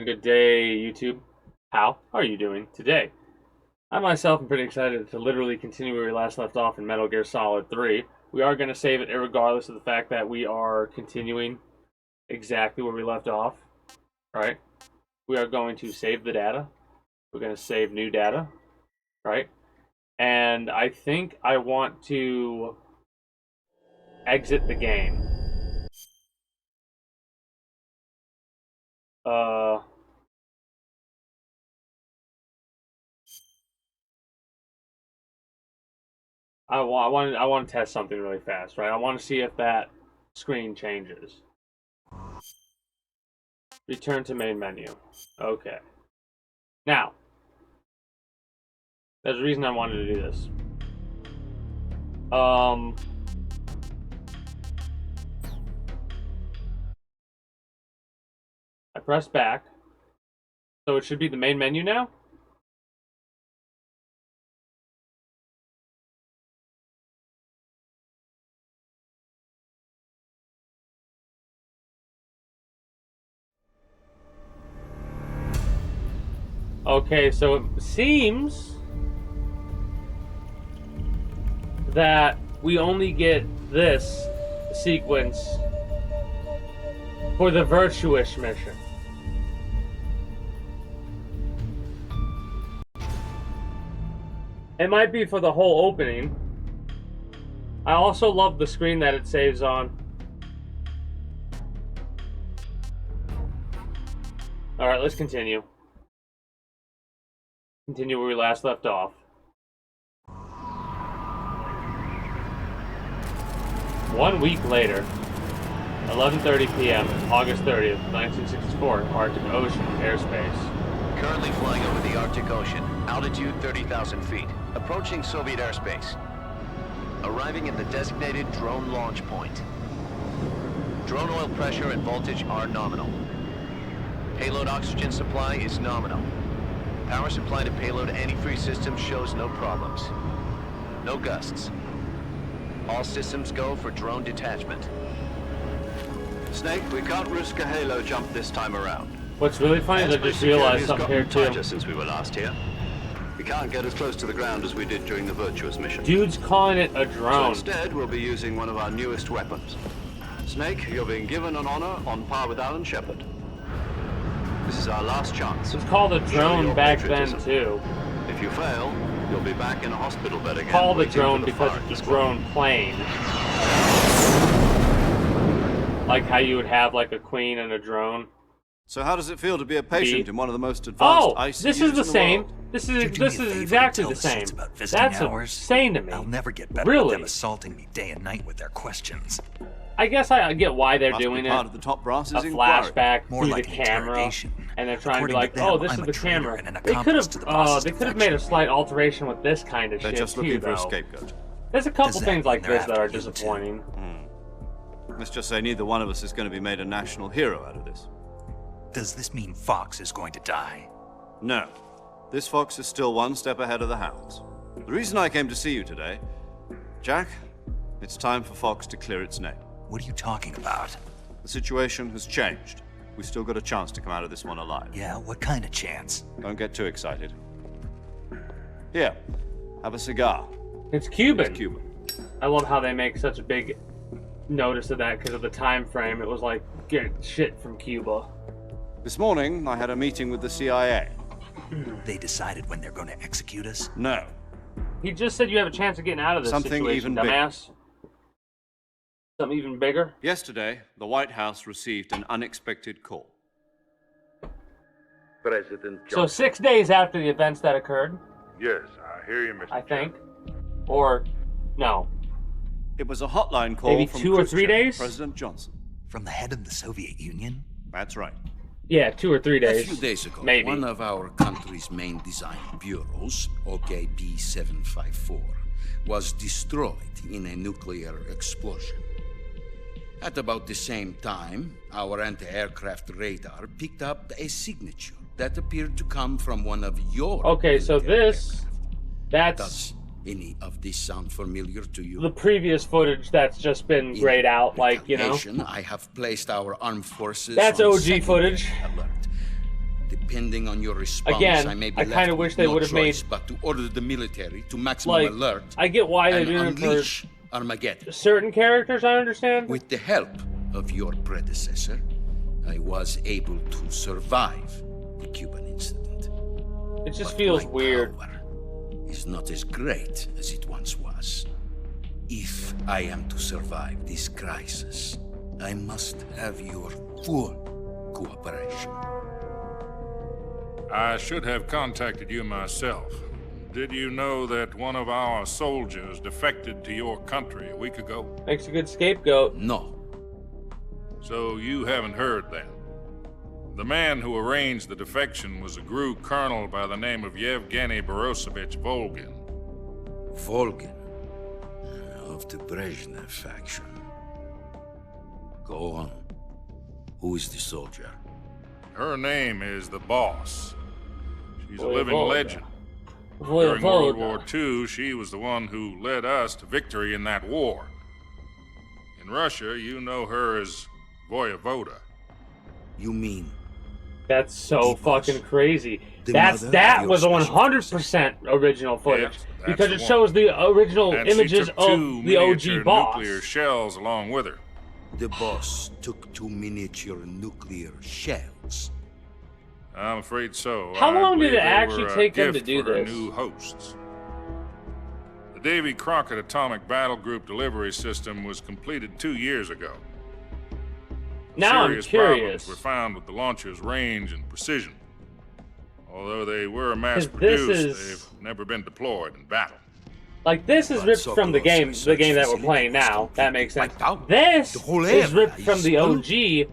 good day, YouTube. How are you doing today? I myself am pretty excited to literally continue where we last left off in Metal Gear Solid 3. We are going to save it regardless of the fact that we are continuing exactly where we left off. Right? We are going to save the data. We're going to save new data. Right? And I think I want to exit the game. I want to test something really fast, right? I want to see if that screen changes. Return to main menu. Okay. Now, there's a reason I wanted to do this. I press back. So it should be the main menu now? Okay, so it seems that we only get this sequence for the Virtuous mission. It might be for the whole opening. I also love the screen that it saves on. Alright, let's continue. Continue where we last left off. 1 week later, 11:30 p.m., August 30th, 1964, Arctic Ocean, airspace. Currently flying over the Arctic Ocean, altitude 30,000 feet, approaching Soviet airspace. Arriving at the designated drone launch point. Drone oil pressure and voltage are nominal. Payload oxygen supply is nominal. Power supply to payload antifreeze system shows no problems. No gusts. All systems go for drone detachment. Snake, we can't risk a halo jump this time around. What's really funny is I just realized something here too. Since we were last here, we can't get as close to the ground as we did during the Virtuous mission. Dude's calling it a drone. So instead, we'll be using one of our newest weapons. Snake, you're being given an honor on par with Alan Shepard. This is our last chance. It's called a drone back then too. If you fail, you'll be back in a hospital bed again. Called a drone because it's a drone plane. Like how you would have like a queen and a drone. So how does it feel to be a patient in one of the most advanced ICUs this is the same. world? This is exactly the same. That's insane to me. I'll never get better at them assaulting me day and night with their questions. I guess I get why they're doing it. Part of the top brass a is flashback more through like the camera, and they're trying to be like, them, "Oh, this I'm is a the traitor camera." and an They could accomplice to the have, boss's they could have made a defection. slight alteration with this kind of They're shit just too, looking for though. a scapegoat. There's a couple Does that things like mean they're this that are after you, too? disappointing. Let's just say neither one of us is going to be made a national hero out of this. Does this mean Fox is going to die? No. This fox is still one step ahead of the hounds. The reason I came to see you today, Jack, it's time for Fox to clear its name. What are you talking about? The situation has changed. We still got a chance to come out of this one alive. Yeah, what kind of chance? Don't get too excited. Here, have a cigar. It's Cuban. It's Cuban. I love how they make such a big notice of that because of the time frame. It was like, get shit from Cuba. This morning, I had a meeting with the CIA. They decided when they're going to execute us? No. He just said you have a chance of getting out of this Something situation, even bigger. dumbass. Something even bigger? Yesterday, the White House received an unexpected call. President So Johnson. 6 days after the events that occurred, Yes, I hear you, Mr. I think. Chairman. Or, no. It was a hotline call Maybe from 2 or 3 Khrushchev, days? President Johnson. From the head of the Soviet Union? That's right. Yeah, 2 or 3 days. A few days ago, Maybe. one of our country's main design bureaus, OKB 754, was destroyed in a nuclear explosion. At about the same time, our anti-aircraft radar picked up a signature that appeared to come from one of your Okay, so military this, aircraft. that's Does any of this sound familiar to you? the previous footage that's just been In grayed out, like, you know. retaliation, I have placed our armed forces That's on OG secondary footage. alert. Depending on your response, Again, I may be I left kind of with wish they no would have made, choice but to order the military to maximum like, alert I get why they're and doing it for unleash Armageddon. certain characters, I understand. With the help of your predecessor, I was able to survive the Cuban incident. It just But feels my weird. power is not as great as it once was. If I am to survive this crisis, I must have your full cooperation. I should have contacted you myself. Did you know that one of our soldiers defected to your country a week ago? Makes a good scapegoat. No. So you haven't heard then. The man who arranged the defection was a GRU colonel by the name of Yevgeny Borosovich Volgin. Volgin, of the Brezhnev faction. Go on. Who is the soldier? Her name is the Boss. She's a living Voyvoda. legend. During World Voyvoda. War II, she was the one who led us to victory in that war. In Russia, you know her as Voyvoda. You mean That's so The Boss. fucking crazy. The That mother of was your 100% original footage Yes, that's because the it one. shows the original And she images took of two the OG miniature boss. nuclear shells along with her. the boss took 2 miniature nuclear shells? I'm afraid so. How I long did believe it they actually were a take them to gift do for her this? new hosts. The Davy Crockett Atomic Battle Group delivery system was completed 2 years ago. Now I'm Serious curious. problems were found with the launcher's range and precision. Although they were 'Cause mass-produced, this is- they've never been deployed in battle. Like this is But ripped from the Sokolow's game research that we're facility playing was now. That completely makes sense. wiped out. This The whole is area ripped from is the full. OG.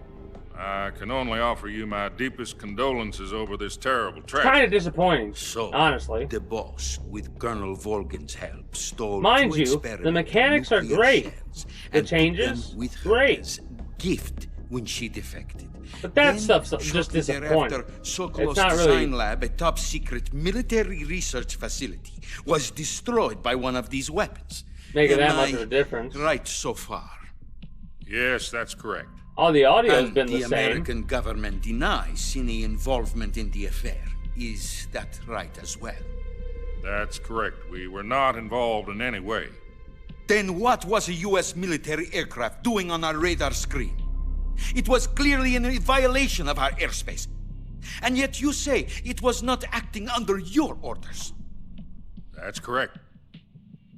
I can only offer you my deepest condolences over this terrible Kind tragedy. of disappointing, So, honestly. the boss, with Colonel Volgin's help, stole Mind 2 you, the experimental mechanics are nuclear great. shells The and put changes, them with her great. as gift when she defected. But that Then, stuff's just shortly disappointing. thereafter, Sokolow's It's not really- design lab, a top-secret military research facility, was destroyed by one of these weapons. Making Am that much I of a difference. Right so far. Yes, that's correct. All the audio's And been the the same. American government denies any involvement in the affair. Is that right as well? That's correct. We were not involved in any way. Then what was a U.S. military aircraft doing on our radar screen? It was clearly in a violation of our airspace. And yet you say it was not acting under your orders. That's correct.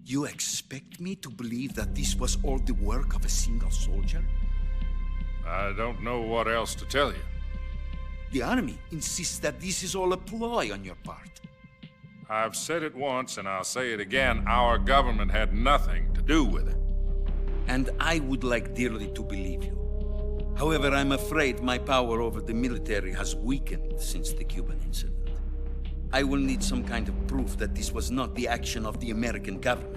You expect me to believe that this was all the work of a single soldier? I don't know what else to tell you. The army insists that this is all a ploy on your part. I've said it once and I'll say it again. Our government had nothing to do with it. And I would like dearly to believe you. However, I'm afraid my power over the military has weakened since the Cuban incident. I will need some kind of proof that this was not the action of the American government.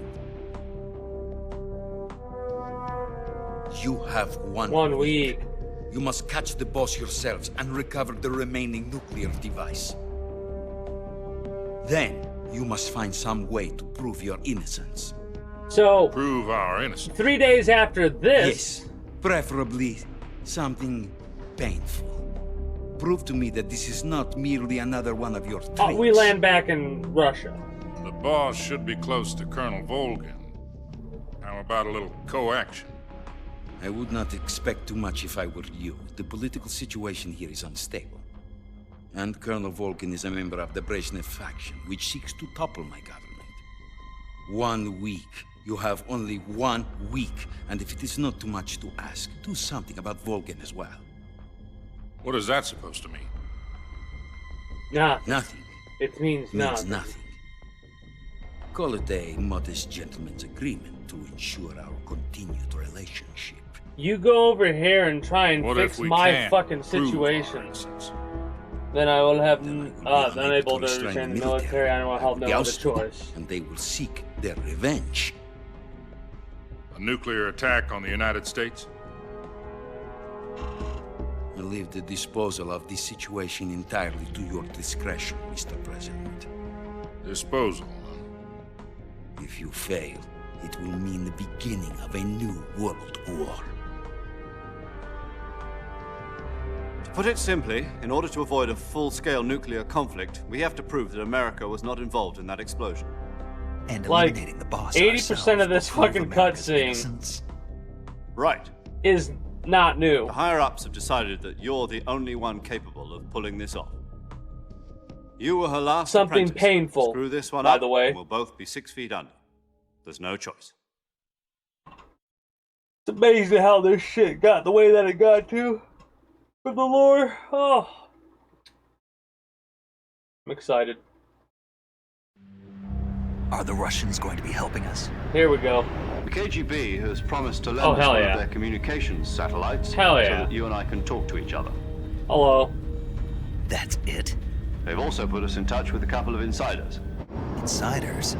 You have 1 week. You must catch the boss yourselves and recover the remaining nuclear device. Then, you must find some way to prove your innocence. So, Prove our innocence. 3 days after this, Yes, preferably something painful. Prove to me that this is not merely another one of your tricks. we land back in Russia. The boss should be close to Colonel Volgin. How about a little co-action? I would not expect too much if I were you. The political situation here is unstable. And Colonel Volgin is a member of the Brezhnev faction, which seeks to topple my government. 1 week. You have only 1 week. And if it is not too much to ask, do something about Volgin as well. What is that supposed to mean? Nah, Nothing it means means nothing. nothing. Call it a modest gentleman's agreement to ensure our continued relationship. You go over here and try and What fix if we my can't fucking prove our situation. innocence? Then I will have Then I will be unable unable to restrain retain the military. I will have no be other ousted, choice. and they will seek their revenge. A nuclear attack on the United States? I leave the disposal of this situation entirely to your discretion, Mr. President. Disposal, huh? If you fail, it will mean the beginning of a new world war. put it simply, in order to avoid a full-scale nuclear conflict, we have to prove that America was not involved in that explosion. And Like, eliminating the boss 80% of this fucking cutscene Right. is not new. The higher-ups have decided that you're the only one capable of pulling this off. You were her last Something apprentice. painful, Screw this one by up, the way. and we'll both be 6 feet under. There's no choice. It's amazing how this shit got the way that it got to. For the lore. Oh. I'm excited. Are the Russians going to be helping us? Here we go. The KGB has promised to lend Oh, us hell one yeah. of their communications satellites Hell so yeah. that you and I can talk to each other. Hello. That's it? They've also put us in touch with a couple of insiders. Insiders?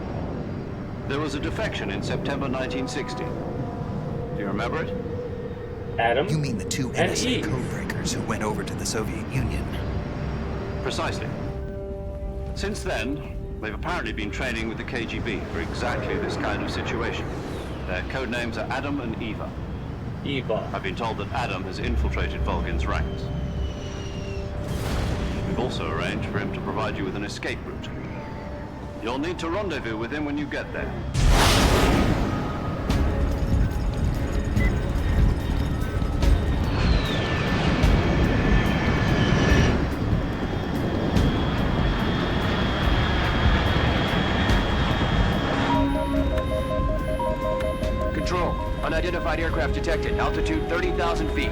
There was a defection in September 1960. Do you remember it? Adam. You mean the two And NSA Eve. codebreakers who went over to the Soviet Union? Precisely. Since then, they've apparently been training with the KGB for exactly this kind of situation. Their code names are Adam and Eva. Eva. I've been told that Adam has infiltrated Volgin's ranks. We've also arranged for him to provide you with an escape route. You'll need to rendezvous with him when you get there. Control, unidentified aircraft detected. Altitude 30,000 feet.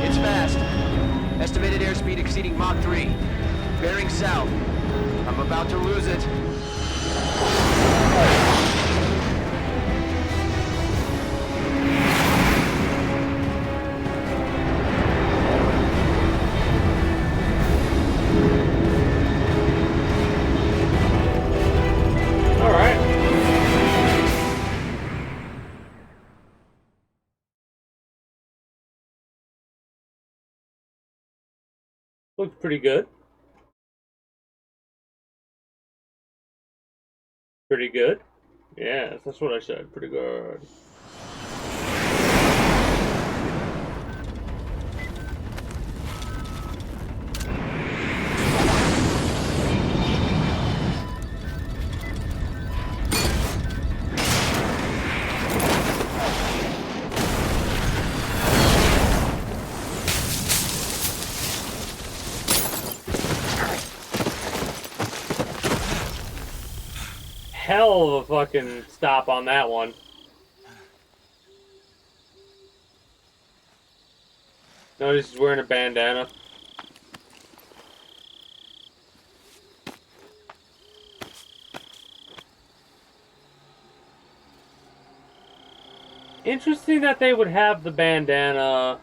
It's fast. Estimated airspeed exceeding Mach 3. Bearing south. I'm about to lose it. Alright. Looks pretty good. Pretty good. Yes, that's what I said. Pretty good. Hell of a fucking stop on that one. Notice he's wearing a bandana. Interesting that they would have the bandana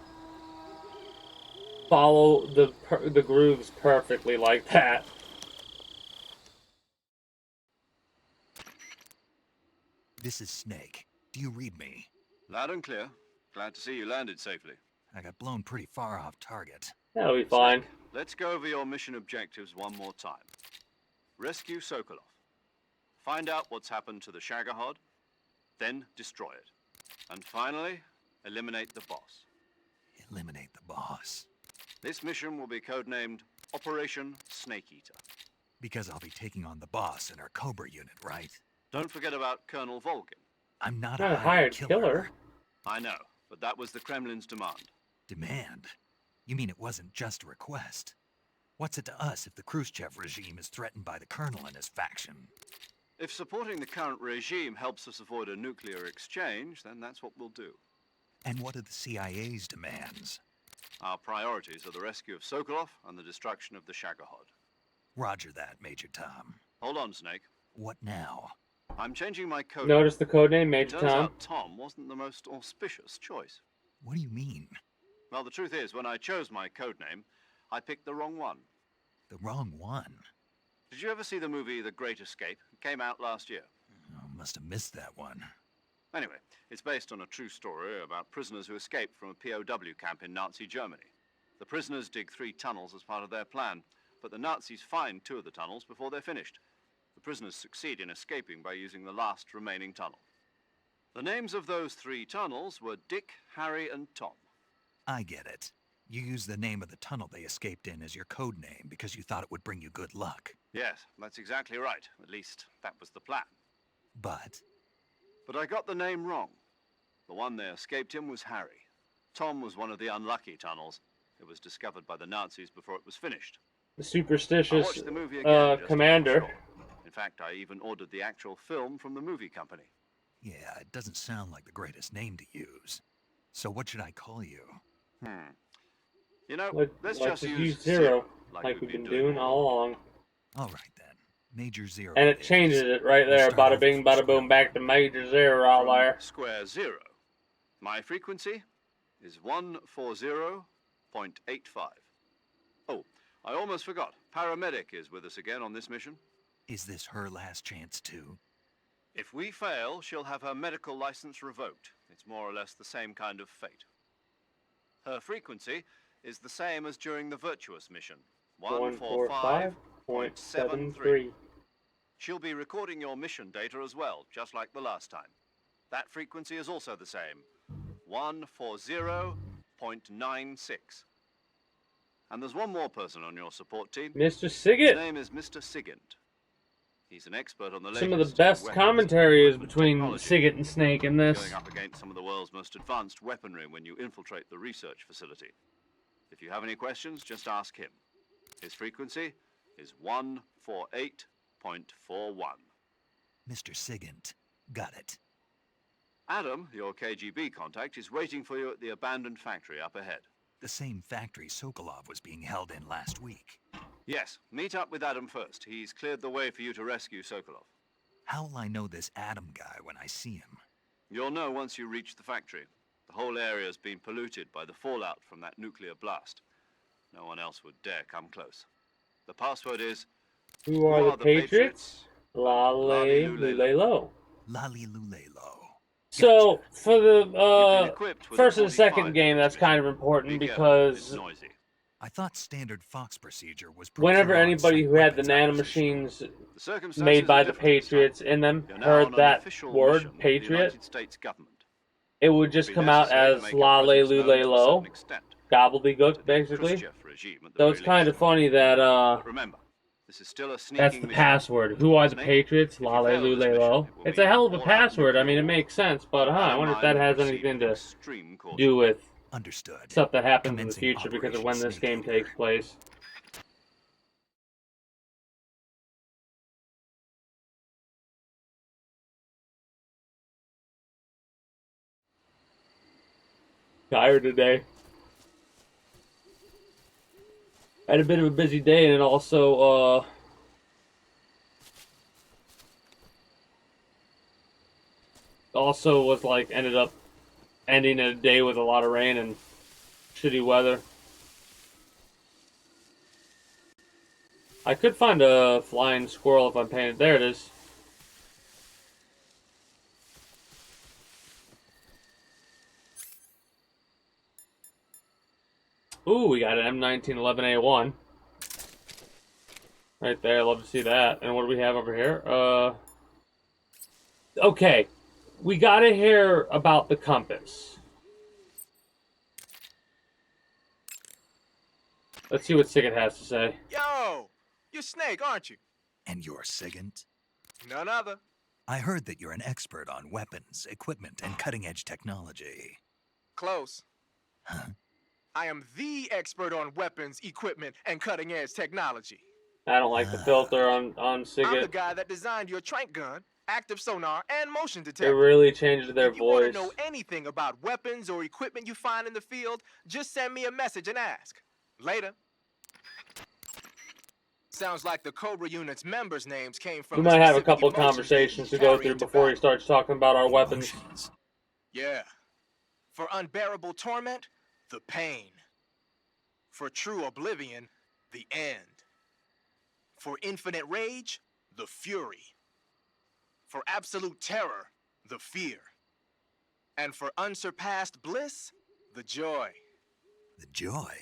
follow the grooves perfectly like that. This is Snake. Do you read me? Loud and clear. Glad to see you landed safely. I got blown pretty far off target. That'll be fine. Let's go over your mission objectives one more time. Rescue Sokolov. Find out what's happened to the Shagohod, then destroy it. And finally, eliminate the boss. Eliminate the boss. This mission will be codenamed Operation Snake Eater. Because I'll be taking on the boss in our Cobra unit, right? Don't forget about Colonel Volgin. I'm not Not a hired killer. I know, but that was the Kremlin's demand. Demand? You mean it wasn't just a request? What's it to us if the Khrushchev regime is threatened by the Colonel and his faction? If supporting the current regime helps us avoid a nuclear exchange, then that's what we'll do. And what are the CIA's demands? Our priorities are the rescue of Sokolov and the destruction of the Shagohod. Roger that, Major Tom. Hold on, Snake. What now? I'm changing my code. Notice the codename Major Turns Tom. out Tom wasn't the most auspicious choice. What do you mean? Well, the truth is, when I chose my codename, I picked the wrong one. The wrong one? Did you ever see the movie The Great Escape? It came out last year. Oh, must have missed that one. Anyway, it's based on a true story about prisoners who escaped from a POW camp in Nazi Germany. The prisoners dig 3 tunnels as part of their plan, but the Nazis find 2 of the tunnels before they're finished. The prisoners succeed in escaping by using the last remaining tunnel. The names of those 3 tunnels were Dick, Harry, and Tom. I get it. You used the name of the tunnel they escaped in as your code name because you thought it would bring you good luck. Yes, that's exactly right. At least, that was the plan. But But I got the name wrong. The one they escaped in was Harry. Tom was one of the unlucky tunnels. It was discovered by the Nazis before it was finished. The I superstitious watched the movie again just to be commander. sure. In fact, I even ordered the actual film from the movie company. yeah, it doesn't sound like the greatest name to use. So what should I call you? You know, Let's just just use use zero, like like we've we've been been doing all along. All right then. Major Zero. And it is. changes it right We'll there. start Bada over bing, from bada square boom, back to Major Zero right From there. square 0. My frequency is 140.85. Oh, I almost forgot. Paramedic is with us again on this mission. Is this her last chance too? If we fail, she'll have her medical license revoked. It's more or less the same kind of fate. Her frequency is the same as during the Virtuous mission. 145.73. 145.73. She'll be recording your mission data as well, just like the last time. That frequency is also the same. 140.96. And there's one more person on your support team. Mr. His Siggett. name is Mr. Sigint. He's an expert on the Some of latest the best weapons, commentary is equipment, between technology. Siggett and Snake in this. Going up against some of the world's most advanced weaponry when you infiltrate the research facility. If you have any questions, just ask him. His frequency is 148.41. Mr. Sigint. Got it. Adam, your KGB contact, is waiting for you at the abandoned factory up ahead. The same factory Sokolov was being held in last week. Yes, meet up with Adam first. He's cleared the way for you to rescue Sokolov. How will I know this Adam guy when I see him? You'll know once you reach the factory. The whole area's been polluted by the fallout from that nuclear blast. No one else would dare come close. The password is... Who are the Patriots? La-lay-loo-lay-lo. Lali Lulelo. So, for the You've been equipped with first a and second 45 game, that's transmission. kind of important Be careful, it's because noisy. I thought standard Fox procedure was whenever procure anybody on-site who had the weapons acquisition. nanomachines The circumstances made by are the different this time. Patriots in them You're now heard on an that official word, mission of the Patriot, United States government. it would just Be come out necessary to as make your presence known to a la-lay-loo-lay-lo, certain extent. gobbledygook, To the basically. Khrushchev regime at the So very it's kind of least. funny that, But remember, this is still a sneaking that's the mission. password. Who are the Snake, Patriots? if you fail this La-lay-loo-lay-lo. mission, it will It's a mean hell of a all-out password. I mean, it nuclear makes sense, but war. I That in wonder if mind, that has proceed anything with to extreme caution. do with Understood. stuff that happens in the Commencing future because of when Operation this game Snake takes place. Tired today. Had a bit of a busy day, and it also was like ended up ending in a day with a lot of rain and shitty weather. I could find a flying squirrel if I'm paying. There it is. Ooh, we got an M1911A1. Right there, love to see that. And what do we have over here? Okay. We gotta hear about the compass. Let's see what Siggett has to say. Yo, you're Snake, aren't you? And you're Sigint? None other. I heard that you're an expert on weapons, equipment, and cutting-edge technology. Close. Huh? I am the expert on weapons, equipment, and cutting-edge technology. I don't like the filter on I'm the Siggett. guy that designed your trank gun, active sonar, and motion It detector. really changed their If you want voice. to know anything about weapons or equipment you find in the field, just send me a message and ask. Later. Sounds like the Cobra unit's members' names came from We might have a specific couple of emotions conversations they to go carry through into before he battle. starts talking about our weapons. Emotions. Yeah. For unbearable torment, the pain. For true oblivion, the end. For infinite rage, the fury. For absolute terror, the fear. And for unsurpassed bliss, the joy. The joy.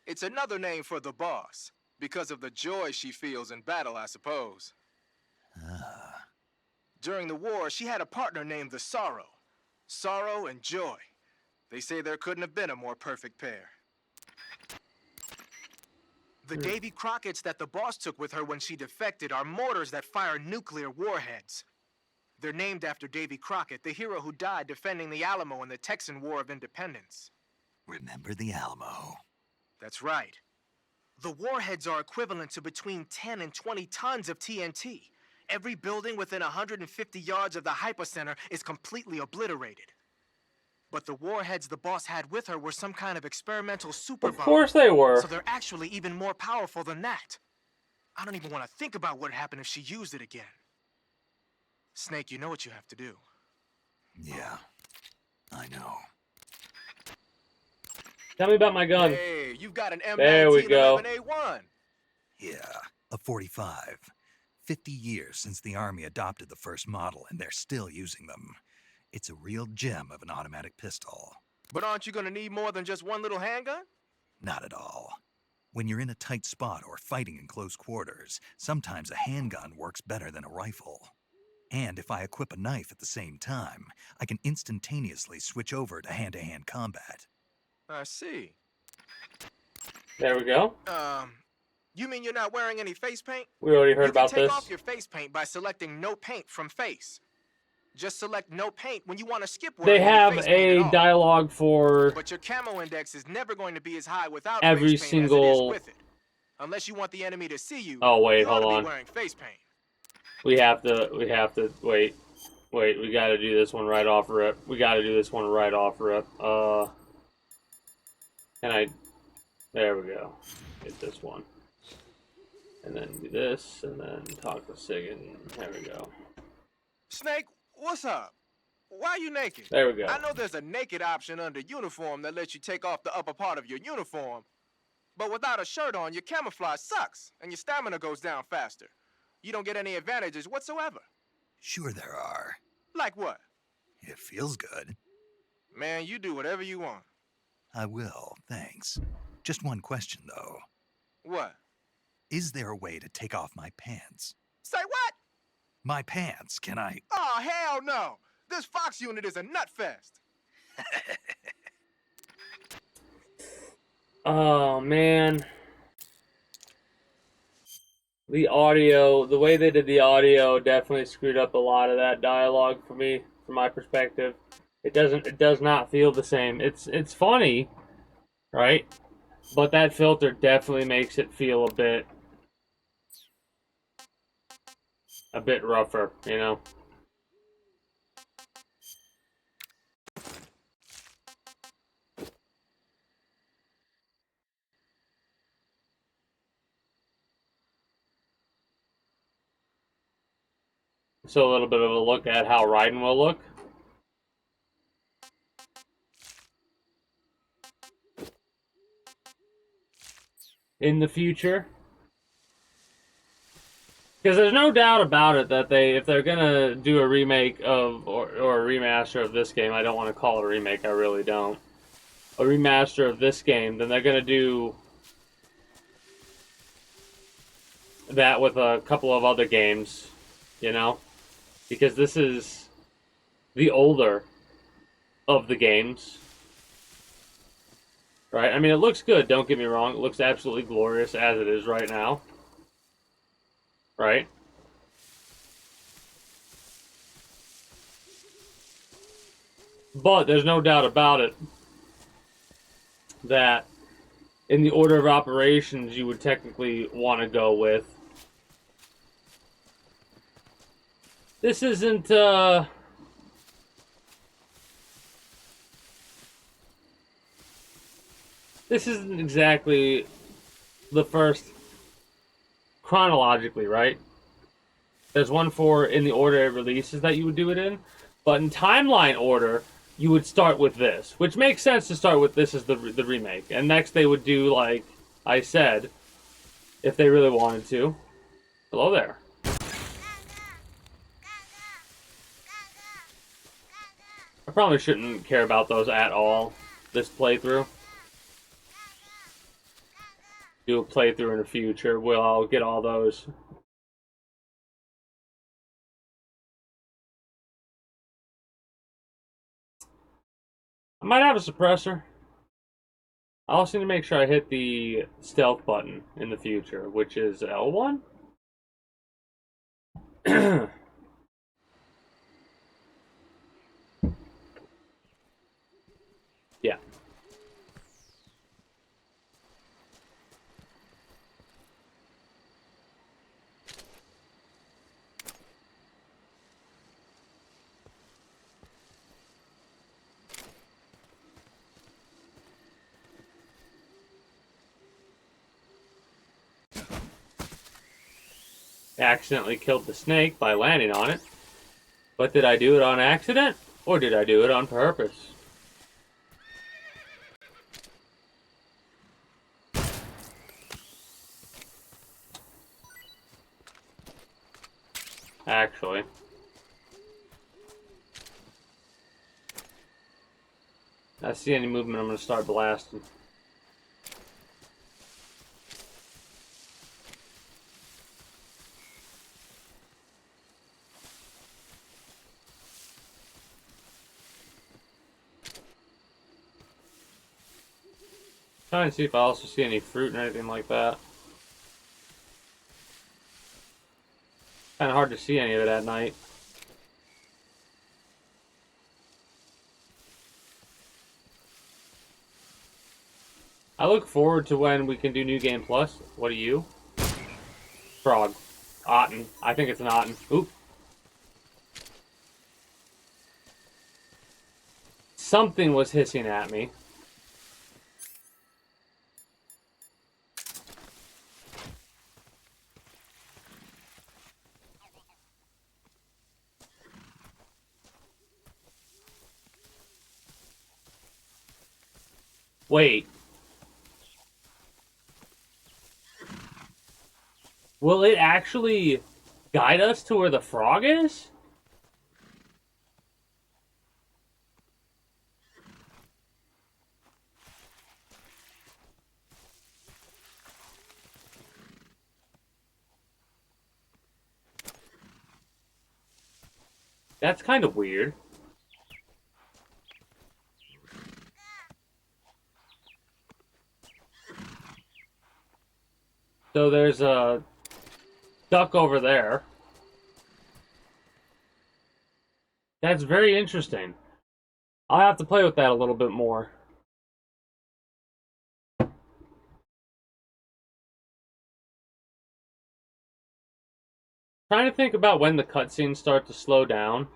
It's another name for the boss, because of the joy she feels in battle, I suppose. During the war, she had a partner named the Sorrow. Sorrow and Joy. They say there couldn't have been a more perfect pair. The Davy Crockett's that the boss took with her when she defected are mortars that fire nuclear warheads. They're named after Davy Crockett, the hero who died defending the Alamo in the Texan War of Independence. Remember the Alamo. That's right. The warheads are equivalent to between 10 and 20 tons of TNT. Every building within 150 yards of the hypocenter is completely obliterated. But the warheads the boss had with her were some kind of experimental super bomb. Of course they were. So they're actually even more powerful than that. I don't even want to think about what would happen if she used it again. Snake, you know what you have to do. Yeah, I know. Tell me about my gun. Hey, you've got an There we go. M1911A1. Yeah, a 45. 50 years since the Army adopted the first model, and they're still using them. It's a real gem of an automatic pistol. But aren't you gonna need more than just one little handgun? Not at all. When you're in a tight spot or fighting in close quarters, sometimes a handgun works better than a rifle. And if I equip a knife at the same time, I can instantaneously switch over to hand-to-hand combat. I see. There we go. You mean you're not wearing any face paint? We already heard You can about take this. off your face paint by selecting no paint from face. Just select no paint when you want to skip They wearing any have face paint at a all. dialogue for But your camo index is never going to be as high without every face paint single. as it is with it. Unless you want the enemy to see you. Oh wait, you ought hold to on. be wearing face paint. We have to wait. Wait, we gotta do this one right off rip. We gotta do this one right off rip. There we go. Get this one. And then do this, and then talk to Sigan. There we go. Snake, what's up? Why are you naked? There we go. I know there's a naked option under uniform that lets you take off the upper part of your uniform. But without a shirt on, your camouflage sucks, and your stamina goes down faster. You don't get any advantages whatsoever. Sure there are. Like what? It feels good. Man, you do whatever you want. I will, thanks. Just one question, though. What? Is there a way to take off my pants? Say what? My pants, can I? Oh, hell no! This Fox unit is a nut fest. Oh man. The audio, the way they did the audio definitely screwed up a lot of that dialogue for me, from my perspective. It does not feel the same. It's funny, right? But that filter definitely makes it feel a bit rougher, you know? So a little bit of a look at how Raiden will look. In the future. Because there's no doubt about it that if they're gonna do a remake of, or a remaster of this game, I don't want to call it a remake, I really don't. A remaster of this game, then they're gonna do that with a couple of other games, you know? Because this is the older of the games. Right? I mean, it looks good, don't get me wrong. It looks absolutely glorious as it is right now. Right? But there's no doubt about it that in the order of operations you would technically want to go with. This isn't, this isn't exactly the first chronologically, right? There's one for in the order it releases that you would do it in, but in timeline order, you would start with this, which makes sense to start with this as the remake. And next they would do, like I said, if they really wanted to. Hello there. I probably shouldn't care about those at all, this playthrough. Do a playthrough in the future, I'll get all those. I might have a suppressor. I also need to make sure I hit the stealth button in the future, which is L1? Yeah. Accidentally killed the snake by landing on it. But did I do it on accident? Or did I do it on purpose? Actually. If I see any movement, I'm going to start blasting. Trying to see if I also see any fruit or anything like that. Kind of hard to see any of it at night. I look forward to when we can do New Game Plus. What are you? Frog. Otten. I think it's an Otten. Oop. Something was hissing at me. Wait. Will it actually guide us to where the frog is? That's kind of weird. So there's a duck over there. That's very interesting. I'll have to play with that a little bit more. Trying to think about when the cutscenes start to slow down.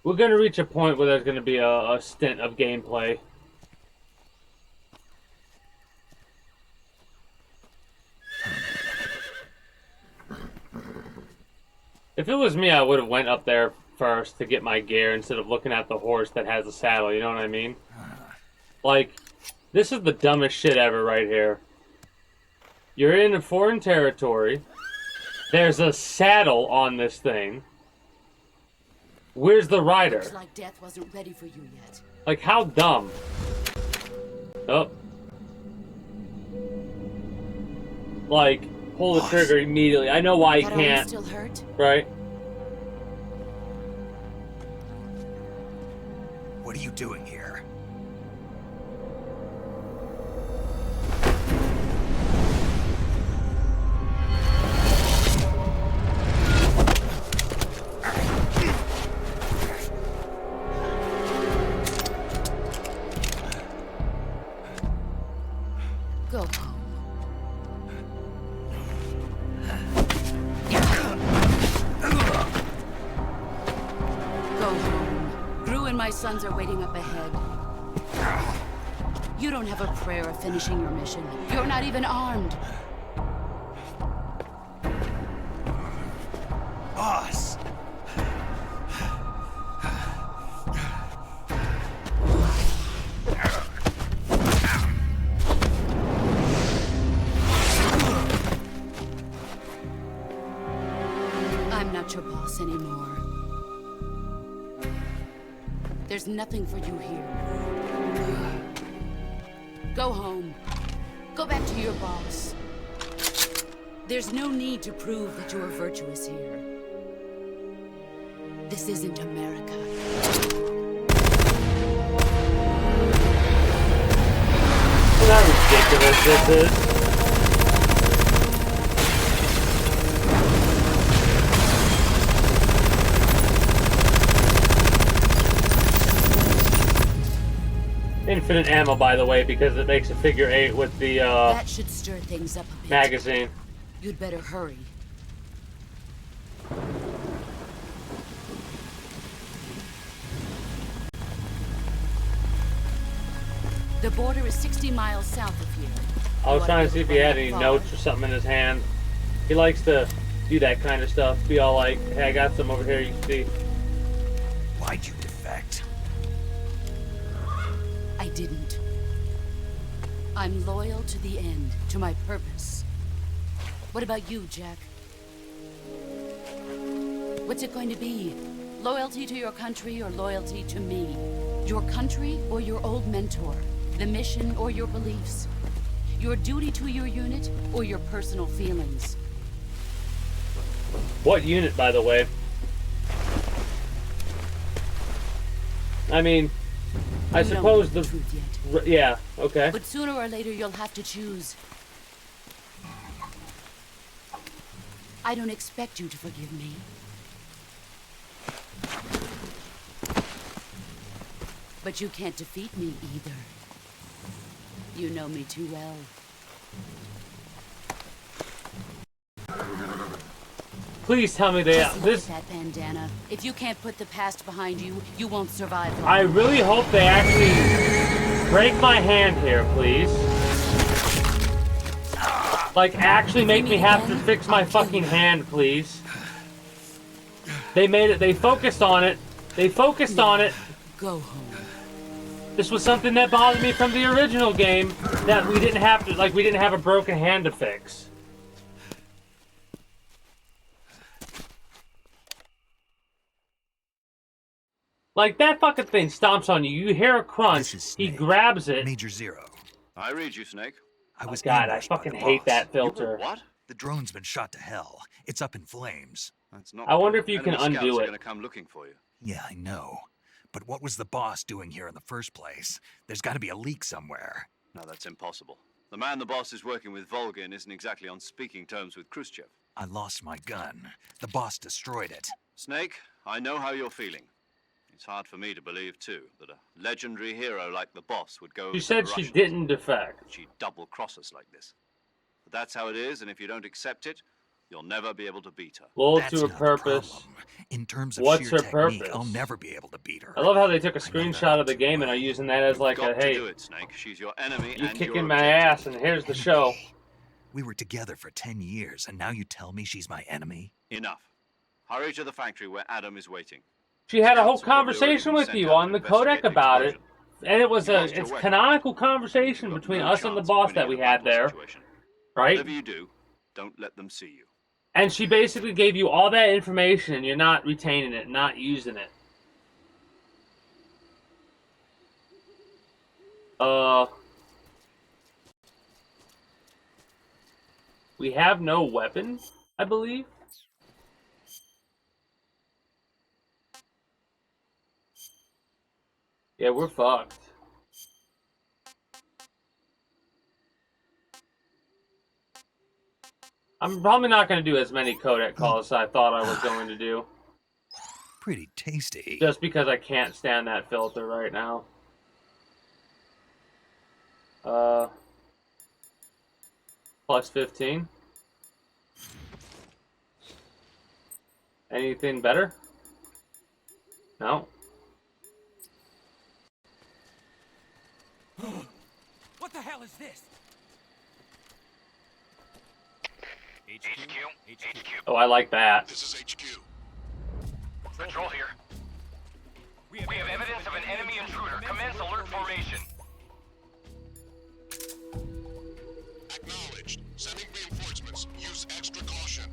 We're going to reach a point where there's going to be a stint of gameplay. If it was me, I would have went up there first to get my gear instead of looking at the horse that has a saddle, you know what I mean? Like, this is the dumbest shit ever right here. You're in a foreign territory. There's a saddle on this thing. Where's the rider? Looks like death wasn't ready for you yet. Like, how dumb? Oh. Like, pull the trigger immediately. I know why you That arm can't. still hurt? Right? What are you doing here? Go home. Go home. Gru and my sons are waiting up ahead. You don't have a prayer of finishing your mission. You're not even armed. Boss! I'm not your boss anymore. There's nothing for you here. Go home. Go back to your boss. There's no need to prove that you are virtuous here. This isn't America. Look how ridiculous this is. Infinite ammo, by the way, because it makes a figure 8 with the That should stir things up a bit. magazine. You'd better hurry. The border is 60 miles south of here. I was You trying ought to see if be he able had to any run that notes or something in his hand. He likes to do that kind of stuff. Be all like, hey, I got some over here, you can see. Why'd you defect? far. I didn't. I'm loyal to the end, to my purpose. What about you, Jack? What's it going to be? Loyalty to your country or loyalty to me? Your country or your old mentor? The mission or your beliefs? Your duty to your unit or your personal feelings? What unit, by the way? I mean, I You don't suppose know the... truth yet. Yeah, okay. But sooner or later you'll have to choose. I don't expect you to forgive me. But you can't defeat me either. You know me too well. Please tell me they... Just look This... at that bandana. If you can't put the past behind you, you won't survive long. I really hope they actually break my hand here, please. Like, actually make me have to fix my fucking hand, please. They made it, they focused on it. They focused on it. Go home. This was something that bothered me from the original game, that we didn't have to, like, we didn't have a broken hand to fix. Like, that fucking thing stomps on you. You hear a crunch. This is He Snake. grabs it. Major Zero. I read you, Snake. I was God, I ambushed by fucking the hate boss. that filter. What? The drone's been shot to hell. It's up in flames. That's not I wonder good. if you can Enemy undo scouts it. are going to come looking for you. Yeah, I know. But what was the boss doing here in the first place? There's got to be a leak somewhere. No, that's impossible. The man the boss is working with, Volgin, isn't exactly on speaking terms with Khrushchev. I lost my gun. The boss destroyed it. Snake, I know how you're feeling. It's hard for me to believe, too, that a legendary hero like the boss would go She to said the she Russians. didn't defect. She'd double-cross us like this. But that's how it is, and if you don't accept it, you'll never be able to beat her. Loyal That's to her not the purpose. problem. In terms of What's sheer her technique, purpose? I'll never be able to beat her. I love how they took a I know that screenshot of the too game and are well. using that as like a, Got to hey, do it, Snake. She's your enemy you and kicking your my objective. ass and here's the show. We were together for 10 years, and now you tell me she's my enemy? Enough. Hurry to the factory where Adam is waiting. She had a whole Scouts have probably already conversation been with sent you out on to the codec investigate the about it. explosion. And it was You lost your it's weapon. canonical conversation You've got between no us and the chance of boss winning that in we a had battle there, situation. right? Whatever you do, don't let them see you. And she basically gave you all that information and you're not retaining it, not using it. We have no weapons, I believe. Yeah, we're fucked. I'm probably not going to do as many codec calls as I thought I was going to do. Pretty tasty. Just because I can't stand that filter right now. Plus 15. Anything better? No. What the hell is this? HQ. Oh, I like that. This is HQ. Patrol here. We have evidence of an enemy intruder. Commence alert formation. Acknowledged. Sending reinforcements. Use extra caution.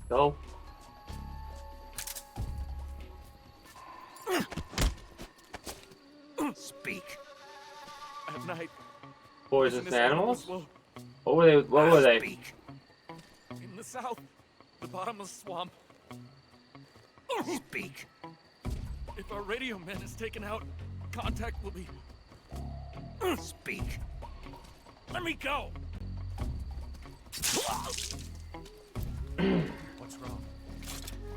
Go. Speak. At night, Poisonous animals? What were they? What were they? Speak. In the south, the bottomless swamp. Speak. If our radio man is taken out, contact will be... Speak. Let me go! What's wrong?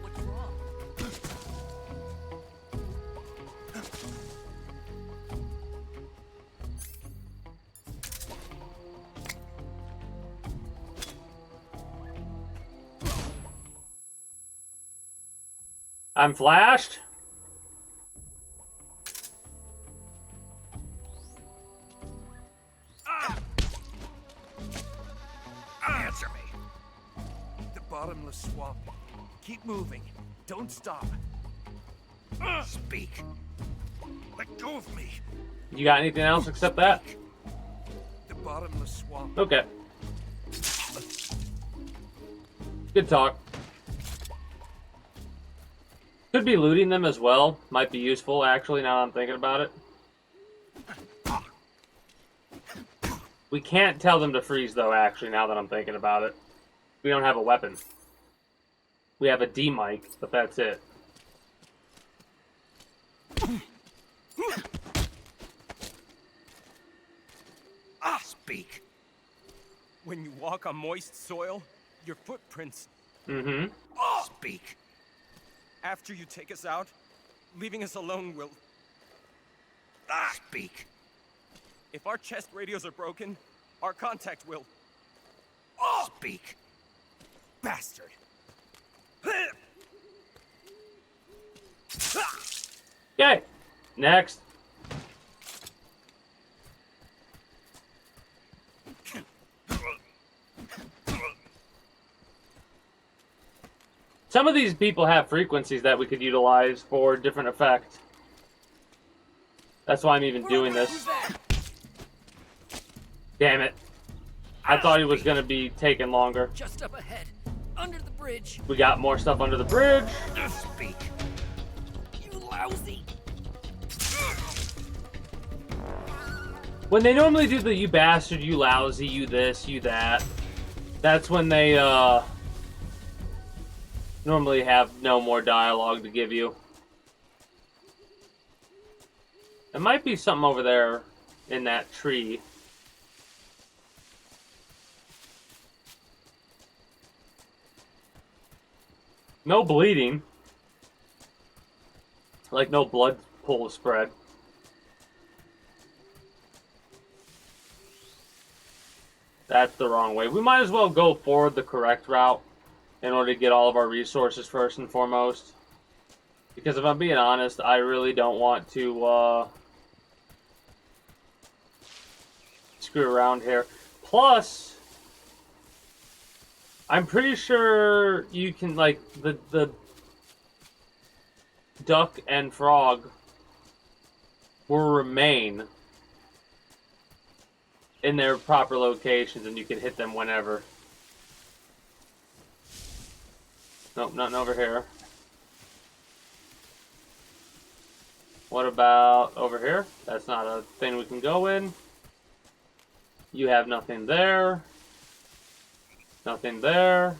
What's wrong? I'm flashed? Answer me. The bottomless swamp. Keep moving. Don't stop. Speak. Let go of me. You got anything else except that? The bottomless swamp. Okay. Good talk. Could be looting them as well. Might be useful, actually, now that I'm thinking about it. We can't tell them to freeze, though, actually, now that I'm thinking about it. We don't have a weapon. We have a D-mic, but that's it. Speak. When you walk on moist soil, your footprints... Mm-hmm. Speak. After you take us out, leaving us alone will... Speak. If our chest radios are broken, our contact will... Speak. Bastard! Okay. Next. Some of these people have frequencies that we could utilize for different effects. That's why I'm even doing this. Damn it. I thought he was going to be taking longer. Just up ahead, under the bridge. We got more stuff under the bridge. Speak. You lousy! When they normally do the you bastard, you lousy, you this, you that, that's when they normally have no more dialogue to give you. There might be something over there in that tree. No bleeding. Like no blood pool spread. That's the wrong way. We might as well go forward the correct route in order to get all of our resources first and foremost. Because if I'm being honest, I really don't want to screw around here. Plus, I'm pretty sure you can, like, the duck and frog will remain in their proper locations, and you can hit them whenever. Nope, nothing over here. What about over here? That's not a thing we can go in. You have nothing there. Nothing there.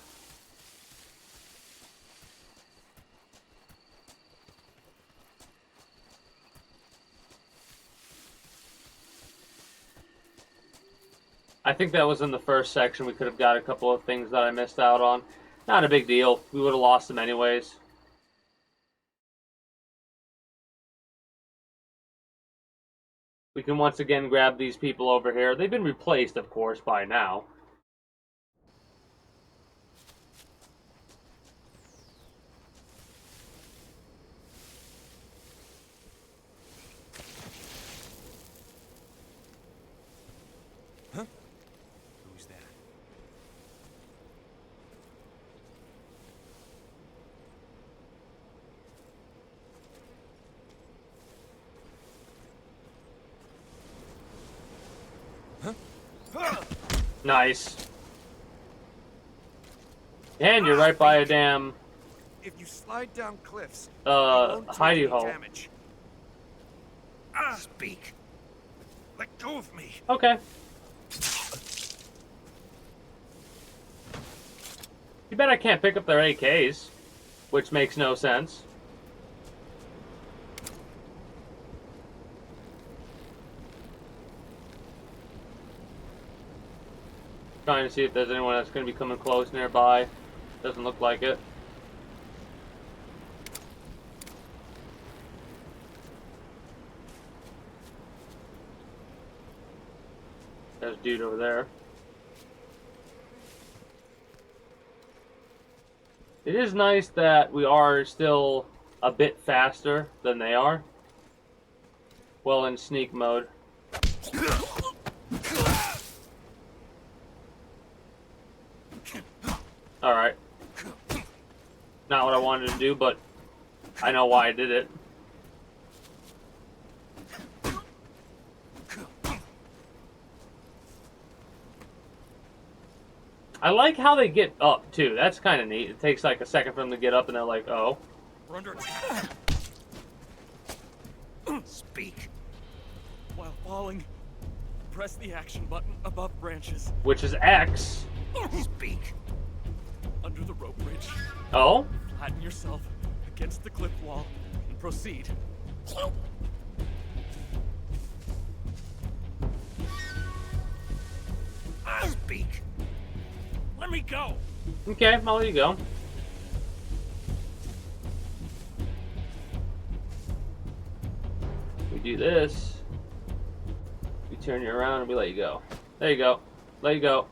I think that was in the first section. We could have got a couple of things that I missed out on. Not a big deal. We would have lost them anyways. We can once again grab these people over here. They've been replaced, of course, by now. Who's that? Nice. And you're right by a damn If you slide down cliffs, hidey hole. Speak. Let go of me. Okay. You bet I can't pick up their AKs, which makes no sense. Trying to see if there's anyone that's going to be coming close nearby. Doesn't look like it. There's a dude over there. It is nice that we are still a bit faster than they are. Well, in sneak mode. Alright. Not what I wanted to do, but I know why I did it. I like how they get up, too. That's kind of neat. It takes like a second for them to get up, and they're like, oh. We're under attack. Speak. While falling, press the action button above branches. Which is X. Speak. Under the rope bridge. Oh? Flatten yourself against the cliff wall and proceed. Speak. Let me go. Okay, I'll let you go. We do this. We turn you around and we let you go. There you go. Let you go.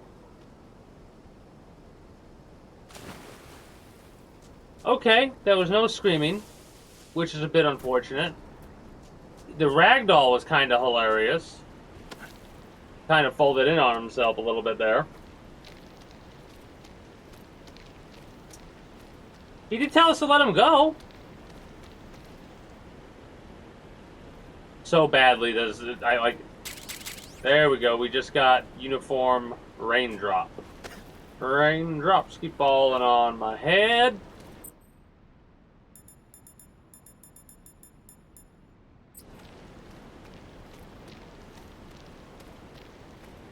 Okay, there was no screaming, which is a bit unfortunate. The ragdoll was kind of hilarious. Kind of folded in on himself a little bit there. He did tell us to let him go. So badly does it, I like. There we go. We just got uniform raindrop. Raindrops keep falling on my head.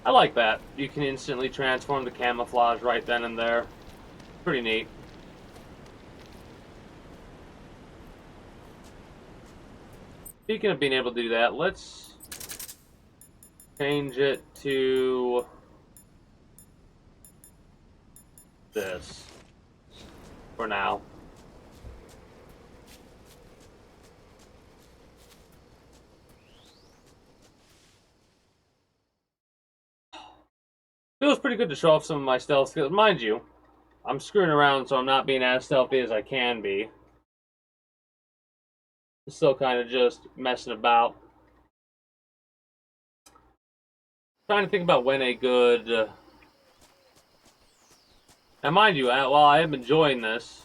I like that. You can instantly transform the camouflage right then and there. Pretty neat. Speaking of being able to do that, let's change it to this for now. Feels pretty good to show off some of my stealth skills. Mind you, I'm screwing around, so I'm not being as stealthy as I can be. Still kind of just messing about. Trying to think about when a good... Now mind you, while I am enjoying this,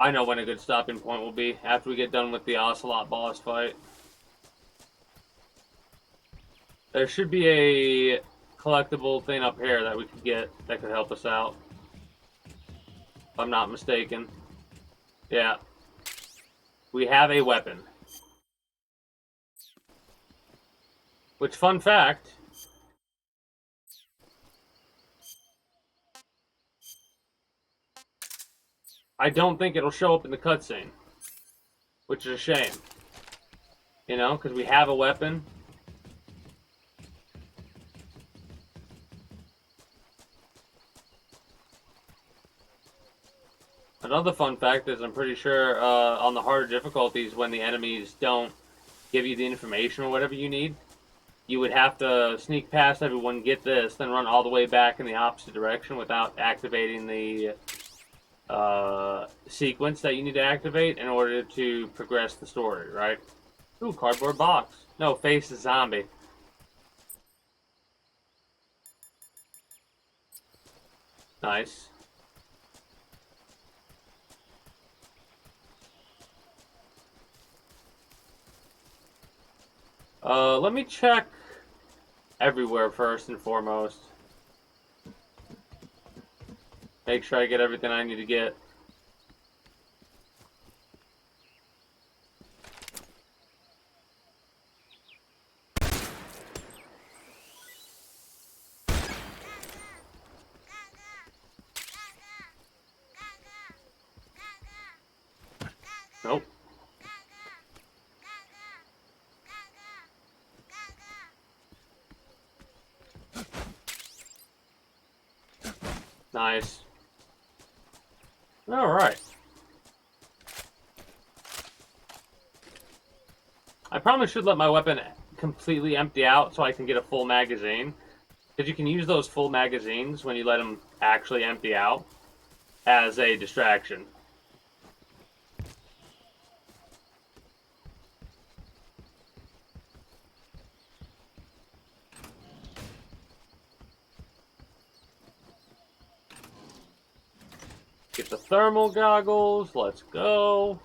I know when a good stopping point will be after we get done with the Ocelot boss fight. There should be a collectible thing up here that we could get that could help us out. If I'm not mistaken. Yeah. We have a weapon. Which, fun fact, I don't think it'll show up in the cutscene. Which is a shame. You know, because we have a weapon. Another fun fact is I'm pretty sure on the harder difficulties, when the enemies don't give you the information or whatever you need, you would have to sneak past everyone, get this, then run all the way back in the opposite direction without activating the sequence that you need to activate in order to progress the story, right? Ooh, cardboard box. No, face the zombie. Nice. Let me check everywhere first and foremost. Make sure I get everything I need to get. Nope. Nice. Alright. I probably should let my weapon completely empty out so I can get a full magazine. Because you can use those full magazines when you let them actually empty out as a distraction. Get the thermal goggles. Let's go.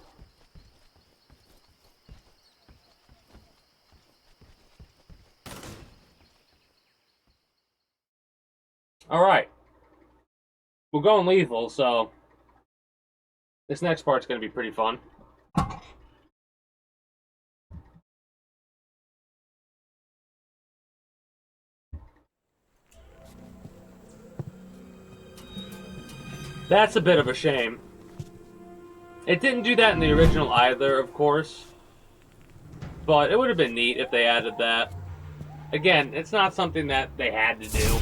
Alright. We're going lethal, so this next part's going to be pretty fun. That's a bit of a shame. It didn't do that in the original either, of course. But it would have been neat if they added that. Again, it's not something that they had to do.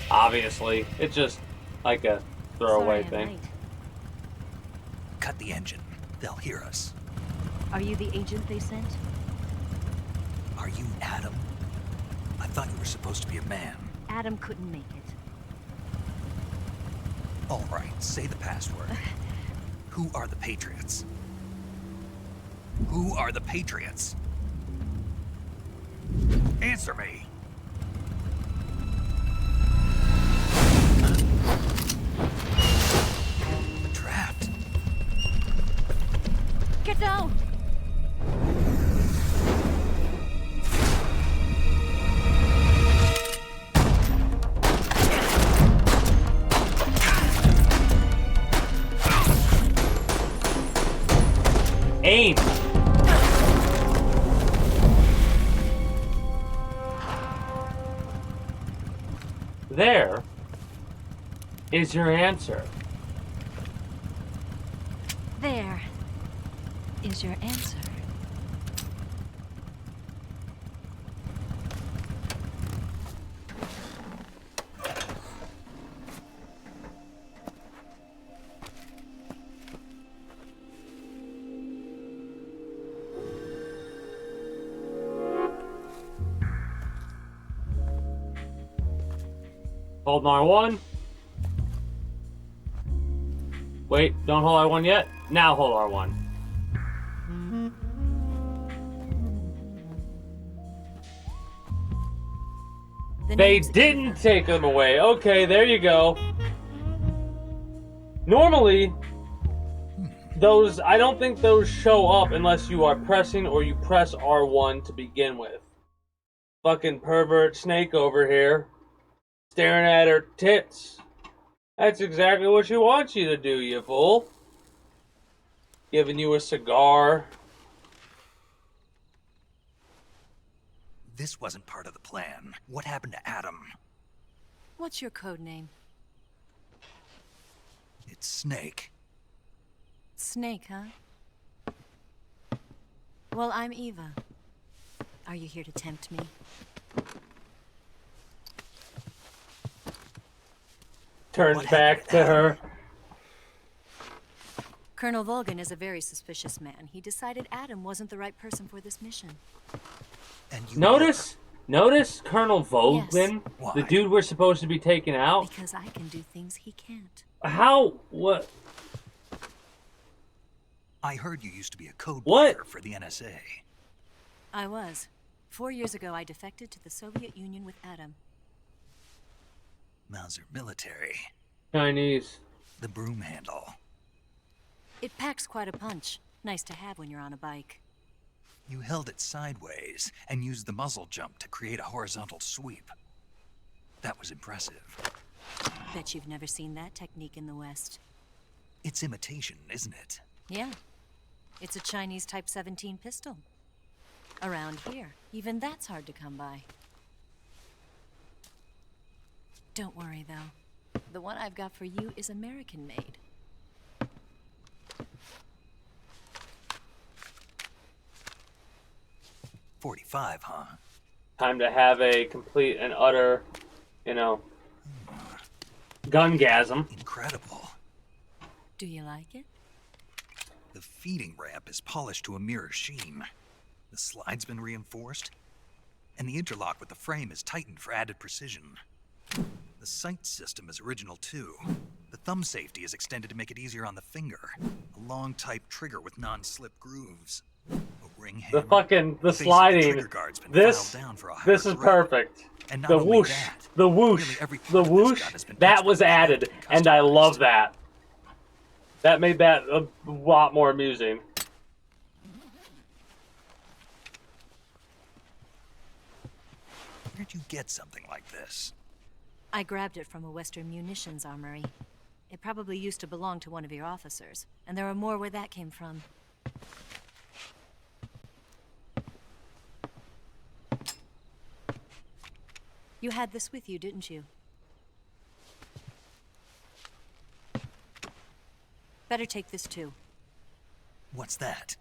Obviously. It's just like a throwaway thing. Late. Cut the engine. They'll hear us. Are you the agent they sent? Are you Adam? I thought you were supposed to be a man. Adam couldn't make it. All right, say the password. Who are the Patriots? Who are the Patriots? Answer me. Trapped. Get down! Aim! There is your answer. There is your answer. Hold R1. Wait, don't hold R1 yet. Now hold R1. They didn't take them away. Okay, there you go. Normally, those, I don't think those show up unless you are pressing or you press R1 to begin with. Fucking pervert snake over here. Staring at her tits. That's exactly what she wants you to do, you fool. Giving you a cigar. This wasn't part of the plan. What happened to Adam? What's your code name? It's Snake. Snake, huh? Well, I'm Eva. Are you here to tempt me? Turns back to her. Colonel Volgan is a very suspicious man. He decided Adam wasn't the right person for this mission. And you Notice Colonel Volgan? Yes. The dude we're supposed to be taking out? Because I can do things he can't. How? What? I heard you used to be a code breaker for the NSA. I was. 4 years ago, I defected to the Soviet Union with Adam. Mauser military. Chinese. The broom handle. It packs quite a punch. Nice to have when you're on a bike. You held it sideways and used the muzzle jump to create a horizontal sweep. That was impressive. Bet you've never seen that technique in the West. It's imitation, isn't it? Yeah. It's a Chinese Type 17 pistol. Around here, even that's hard to come by. Don't worry, though. The one I've got for you is American-made. 45, huh? Time to have a complete and utter, you know, gungasm. Incredible. Do you like it? The feeding ramp is polished to a mirror sheen. The slide's been reinforced, and the interlock with the frame is tightened for added precision. The sight system is original too. The thumb safety is extended to make it easier on the finger. A long type trigger with non-slip grooves. A ring hammer. The sliding. This is perfect. And not the only whoosh, that, the whoosh, the whoosh. That was added, and I love that. That made that a lot more amusing. Where'd you get something like this? I grabbed it from a Western munitions armory. It probably used to belong to one of your officers, and there are more where that came from. You had this with you, didn't you? Better take this too. What's that?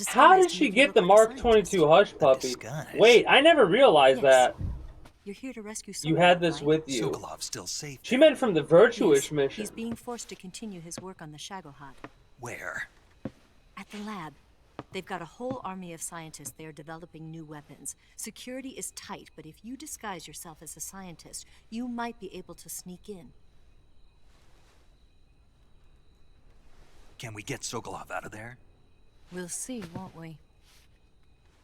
How did she get the Mark 22 Hush Puppy? Wait, I never realized that. You're here to rescue Sokolov, You had this right? with you. Sokolov's still safe. She meant from the Virtuous mission. He's being forced to continue his work on the Shagohod. Where? At the lab. They've got a whole army of scientists there developing new weapons. Security is tight, but if you disguise yourself as a scientist, you might be able to sneak in. Can we get Sokolov out of there? We'll see, won't we?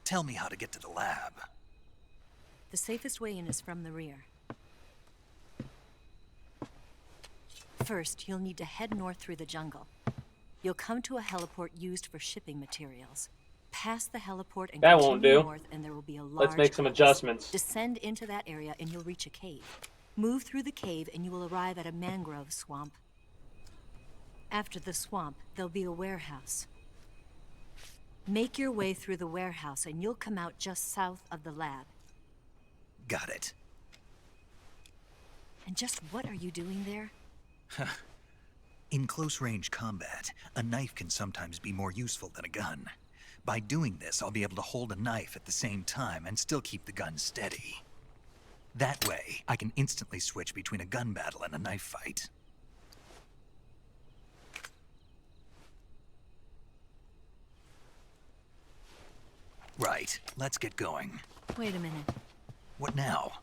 Tell me how to get to the lab. The safest way in is from the rear. First, you'll need to head north through the jungle. You'll come to a heliport used for shipping materials. Pass the heliport and that continue won't do. north, and there will be a large Let's make some crevice. adjustments. Descend into that area, and you'll reach a cave. Move through the cave, and you will arrive at a mangrove swamp. After the swamp, there'll be a warehouse. Make your way through the warehouse, and you'll come out just south of the lab. Got it. And just what are you doing there? In close-range combat, a knife can sometimes be more useful than a gun. By doing this, I'll be able to hold a knife at the same time and still keep the gun steady. That way, I can instantly switch between a gun battle and a knife fight. Right, let's get going. Wait a minute. What now?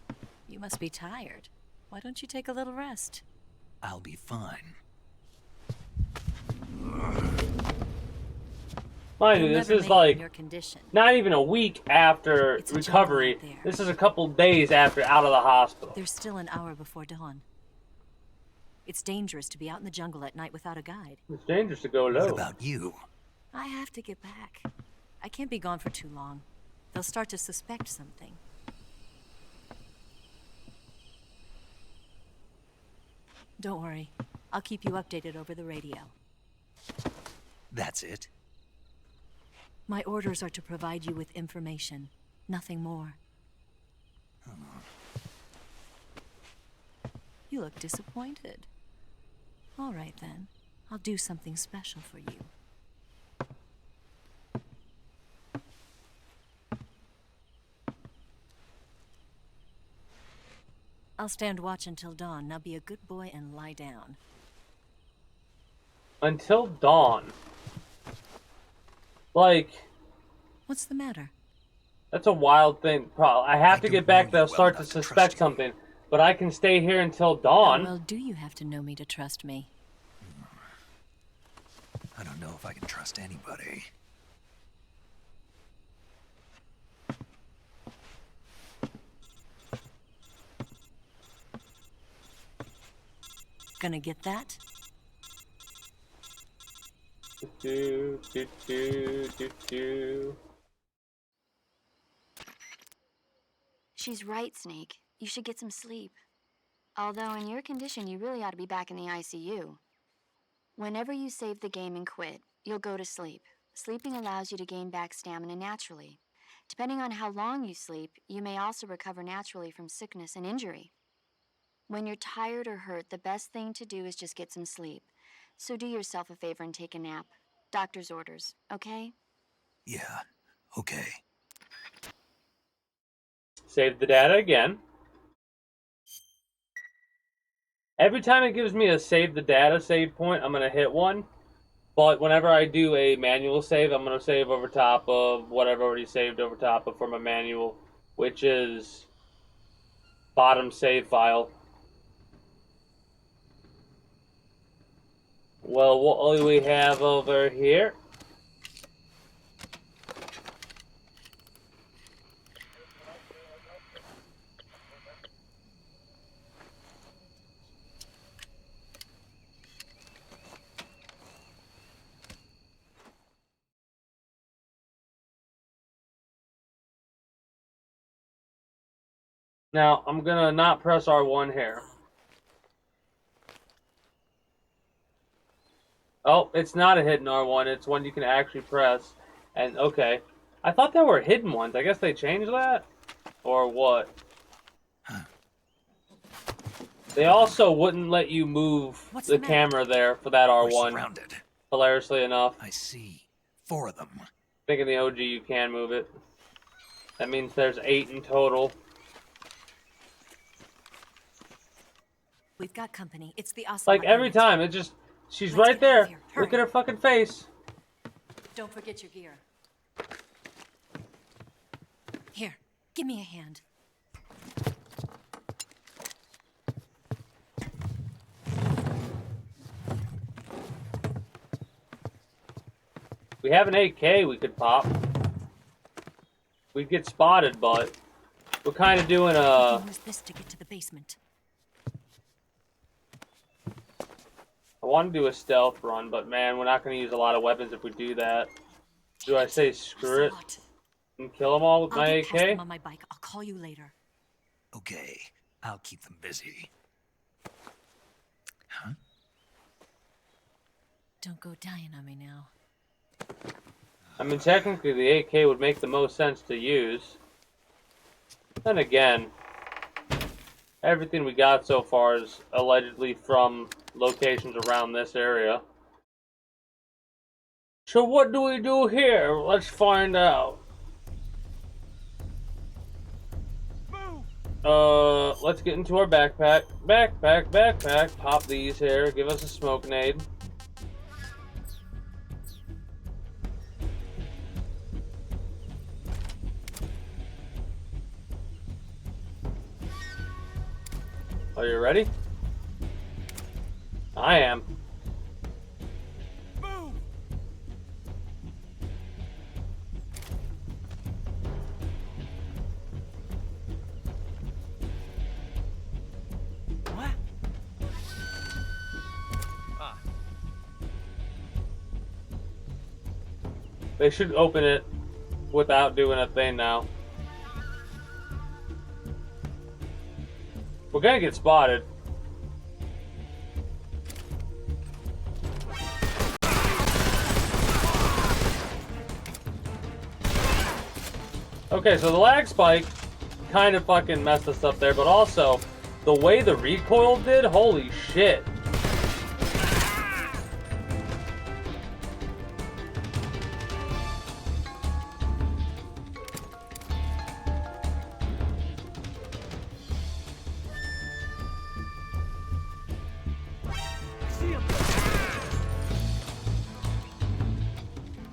You must be tired. Why don't you take a little rest? I'll be fine. Mind you, this is like not even a week after It's a recovery. jungle out there. This is a couple days after out of the hospital. There's still an hour before dawn. It's dangerous to be out in the jungle at night without a guide. It's dangerous to go low. What about you? I have to get back. I can't be gone for too long. They'll start to suspect something. Don't worry. I'll keep you updated over the radio. That's it? My orders are to provide you with information. Nothing more. You look disappointed. All right, then. I'll do something special for you. I'll stand watch until dawn. Now be a good boy and lie down. Until dawn. Like, what's the matter? That's a wild thing. I have to get back. They'll start to suspect something. But I can stay here until dawn. Well, do you have to know me to trust me? I don't know if I can trust anybody. Gonna get that? Do, do, do, do, do. She's right, Snake. You should get some sleep. Although in your condition, you really ought to be back in the ICU. Whenever you save the game and quit, you'll go to sleep. Sleeping allows you to gain back stamina naturally. Depending on how long you sleep, you may also recover naturally from sickness and injury. When you're tired or hurt, the best thing to do is just get some sleep. So do yourself a favor and take a nap. Doctor's orders, okay? Yeah, okay. Save the data again. Every time it gives me a save the data save point, I'm going to hit one. But whenever I do a manual save, I'm going to save over top of what I've already saved over top of for my manual, which is bottom save file. Well, what do we have over here? Now, I'm gonna not press R1 here. Oh, it's not a hidden R1, it's one you can actually press. And, okay. I thought there were hidden ones. I guess they changed that? Or what? They also wouldn't let you move the camera there for that R1. Hilariously enough. I see. 4 of them. I think in the OG you can move it. That means there's 8 in total. We've got company. It's the Ocelot. Like every time, it just... She's right there. Look at her fucking face. Don't forget your gear. Here, give me a hand. We have an AK we could pop. We'd get spotted, but we're kind of doing a... Use this to get to the basement. I want to do a stealth run, but man, we're not going to use a lot of weapons if we do that. Do I say screw it and kill them all with my AK? Them on my bike. I'll call you later. Okay, I'll keep them busy. Huh? Don't go dying on me now. I mean, technically the AK would make the most sense to use. Then again, everything we got so far is allegedly from locations around this area. So what do we do here? Let's find out. Let's get into our backpack. Backpack. Pop these here. Give us a smoke nade. Are you ready? I am. Move! What? They should open it without doing a thing now. We're gonna get spotted. Okay, so the lag spike kind of fucking messed us up there, but also the way the recoil did, holy shit.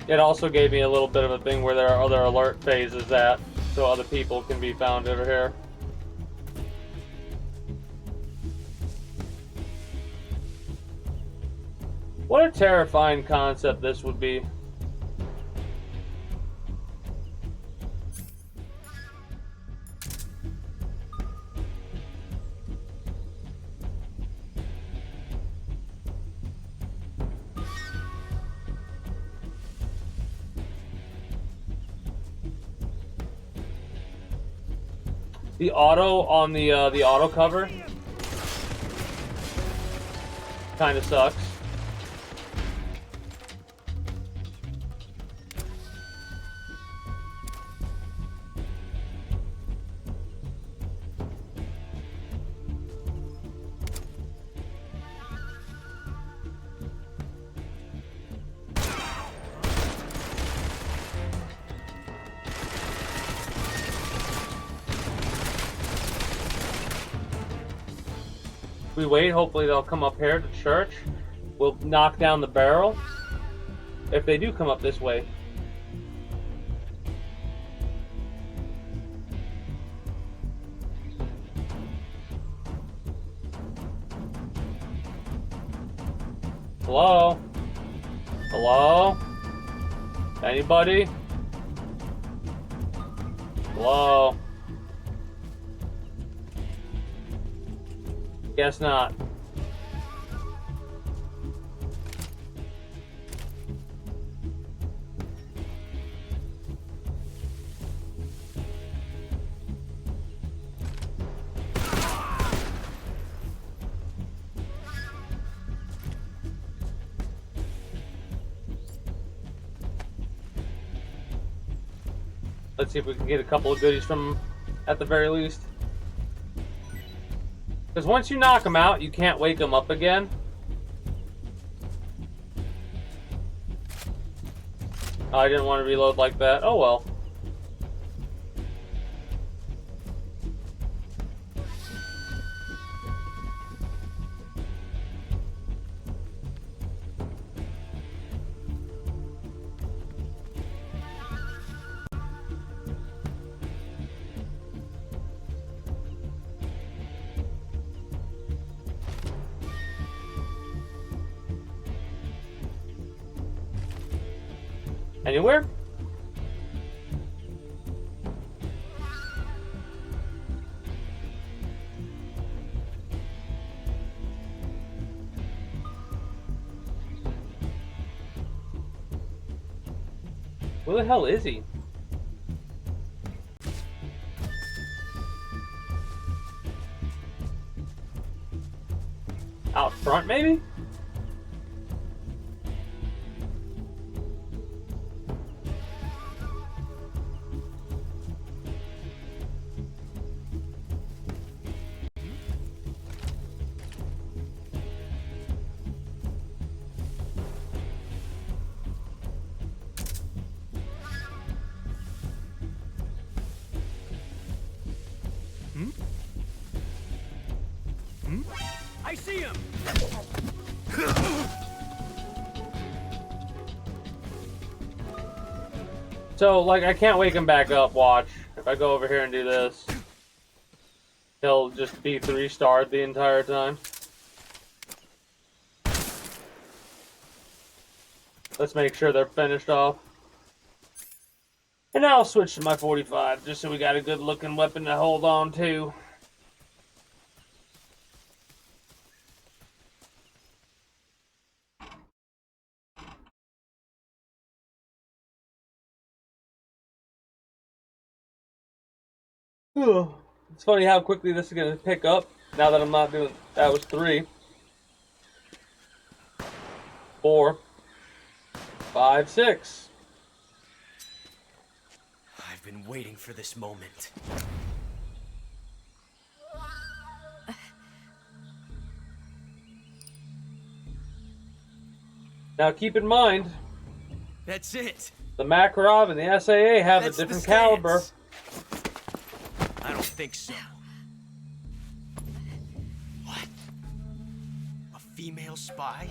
It also gave me a little bit of a thing where there are other alert phases at, so other people can be found over here. What a terrifying concept this would be. The auto on the auto cover kind of sucks. we wait, hopefully they'll come up here to church. We'll knock down the barrel. If they do come up this way. Hello? Hello? Anybody? Hello? Guess not. Let's see if we can get a couple of goodies from them at the very least. Because once you knock them out, you can't wake them up again. Oh, I didn't want to reload like that. Oh well. Anywhere? Where the hell is he? Out front, maybe? I see him! So, like, I can't wake him back up, watch. If I go over here and do this, he'll just be 3-starred the entire time. Let's make sure they're finished off. And now I'll switch to my 45, just so we got a good looking weapon to hold on to. It's funny how quickly this is going to pick up now that I'm not doing. That was 3, 4, 5, 6. I've been waiting for this moment. Now keep in mind, That's it. the Makarov and the SAA have a different caliber. I don't think so. What? A female spy?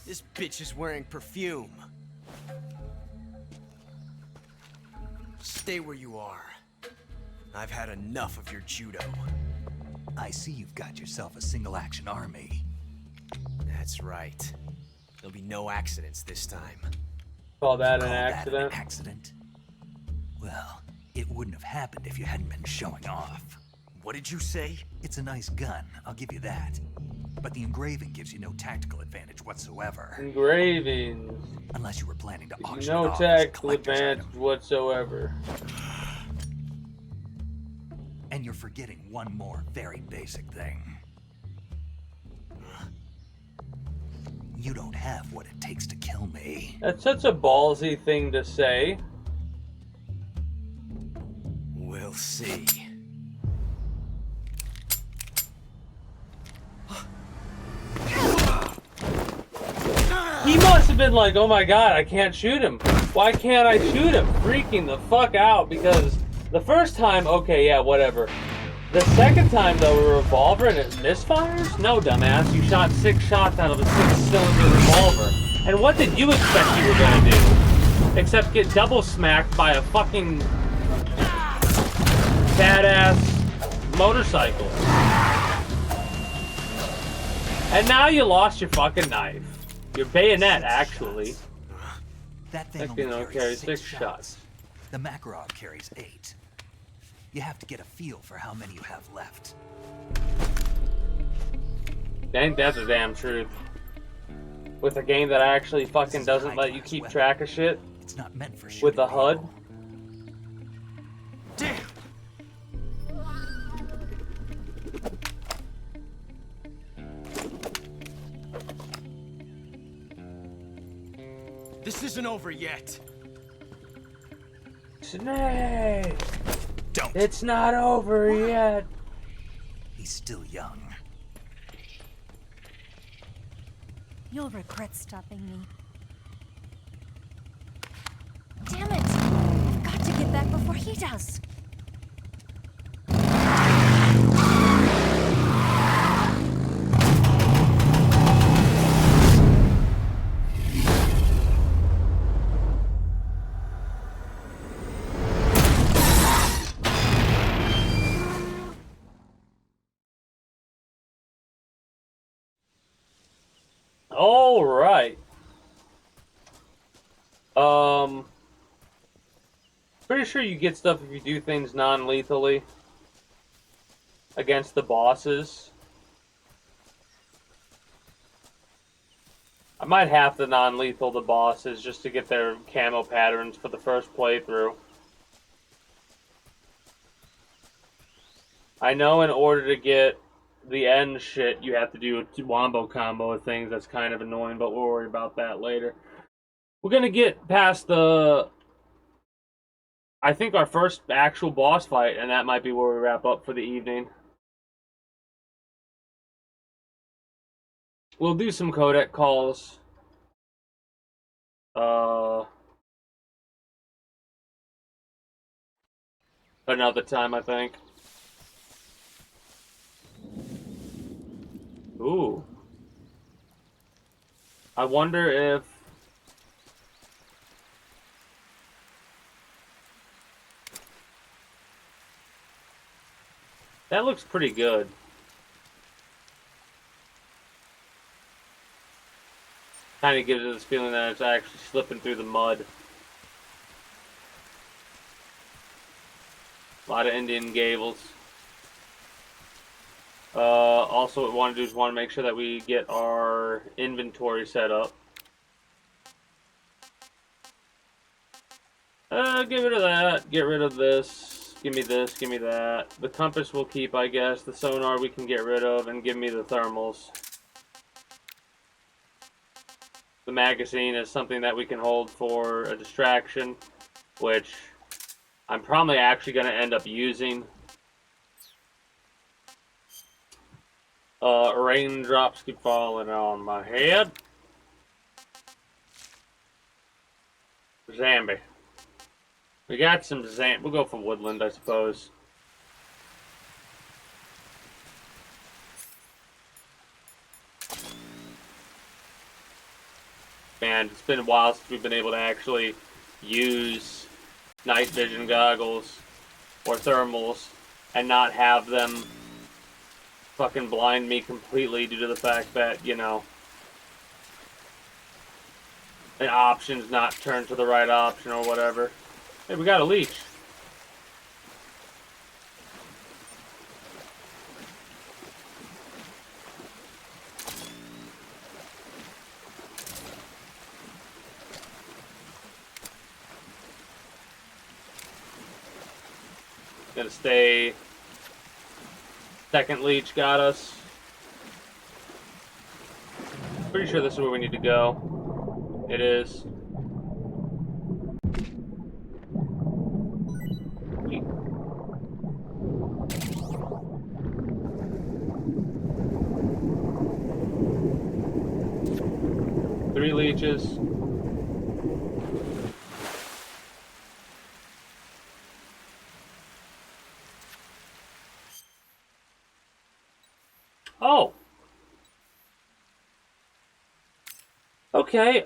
This bitch is wearing perfume. Stay where you are. I've had enough of your judo. I see you've got yourself a single-action army. That's right. There'll be no accidents this time. Call that an Call that accident? an accident? Well, it wouldn't have happened if you hadn't been showing off. What did you say? It's a nice gun, I'll give you that. But the engraving gives you no tactical advantage whatsoever. Engravings. Unless you were planning to auction it No off as a tactical collector's advantage item. whatsoever. And you're forgetting one more very basic thing. You don't have what it takes to kill me. That's such a ballsy thing to say. We'll see. He must have been like, oh my god, I can't shoot him. Why can't I shoot him? Freaking the fuck out because The first time, okay, yeah, whatever. The second time, though, a revolver and it misfires? No, dumbass. You shot 6 shots out of a 6-cylinder revolver. And what did you expect you were gonna do? Except get double smacked by a fucking badass motorcycle. And now you lost your fucking knife. Your bayonet, actually. That thing only carries 6 shots. The Makarov carries 8. You have to get a feel for how many you have left. Ain't that the damn truth? With a game that actually fucking doesn't let you keep track of shit. It's not meant for with a HUD. Damn. This isn't over yet. Snake! Don't. It's not over yet. He's still young. You'll regret stopping me. Damn it! I've got to get back before he does. All right. Pretty sure you get stuff if you do things non-lethally against the bosses. I might have to non-lethal the bosses just to get their camo patterns for the first playthrough. I know in order to get the end shit, you have to do a wombo combo of things. That's kind of annoying, but we'll worry about that later. We're gonna get past the, I think, our first actual boss fight, and that might be where we wrap up for the evening. We'll do some codec calls. Another time, I think. Ooh. I wonder if... That looks pretty good. Kind of gives it this feeling that it's actually slipping through the mud. A lot of Indian gables. Also, what we want to do is want to make sure that we get our inventory set up. Get rid of that. Get rid of this. Give me this. Give me that. The compass we'll keep, I guess. The sonar we can get rid of, and give me the thermals. The magazine is something that we can hold for a distraction, which I'm probably actually going to end up using. Raindrops keep falling on my head. Zambi. We got some We'll go for woodland, I suppose. Man, it's been a while since we've been able to actually use night vision goggles or thermals and not have them fucking blind me completely due to the fact that, you know, an option's not turned to the right option or whatever. Hey, we got a leech. Gonna stay. Second leech got us. Pretty sure this is where we need to go. It is. Three leeches. Okay,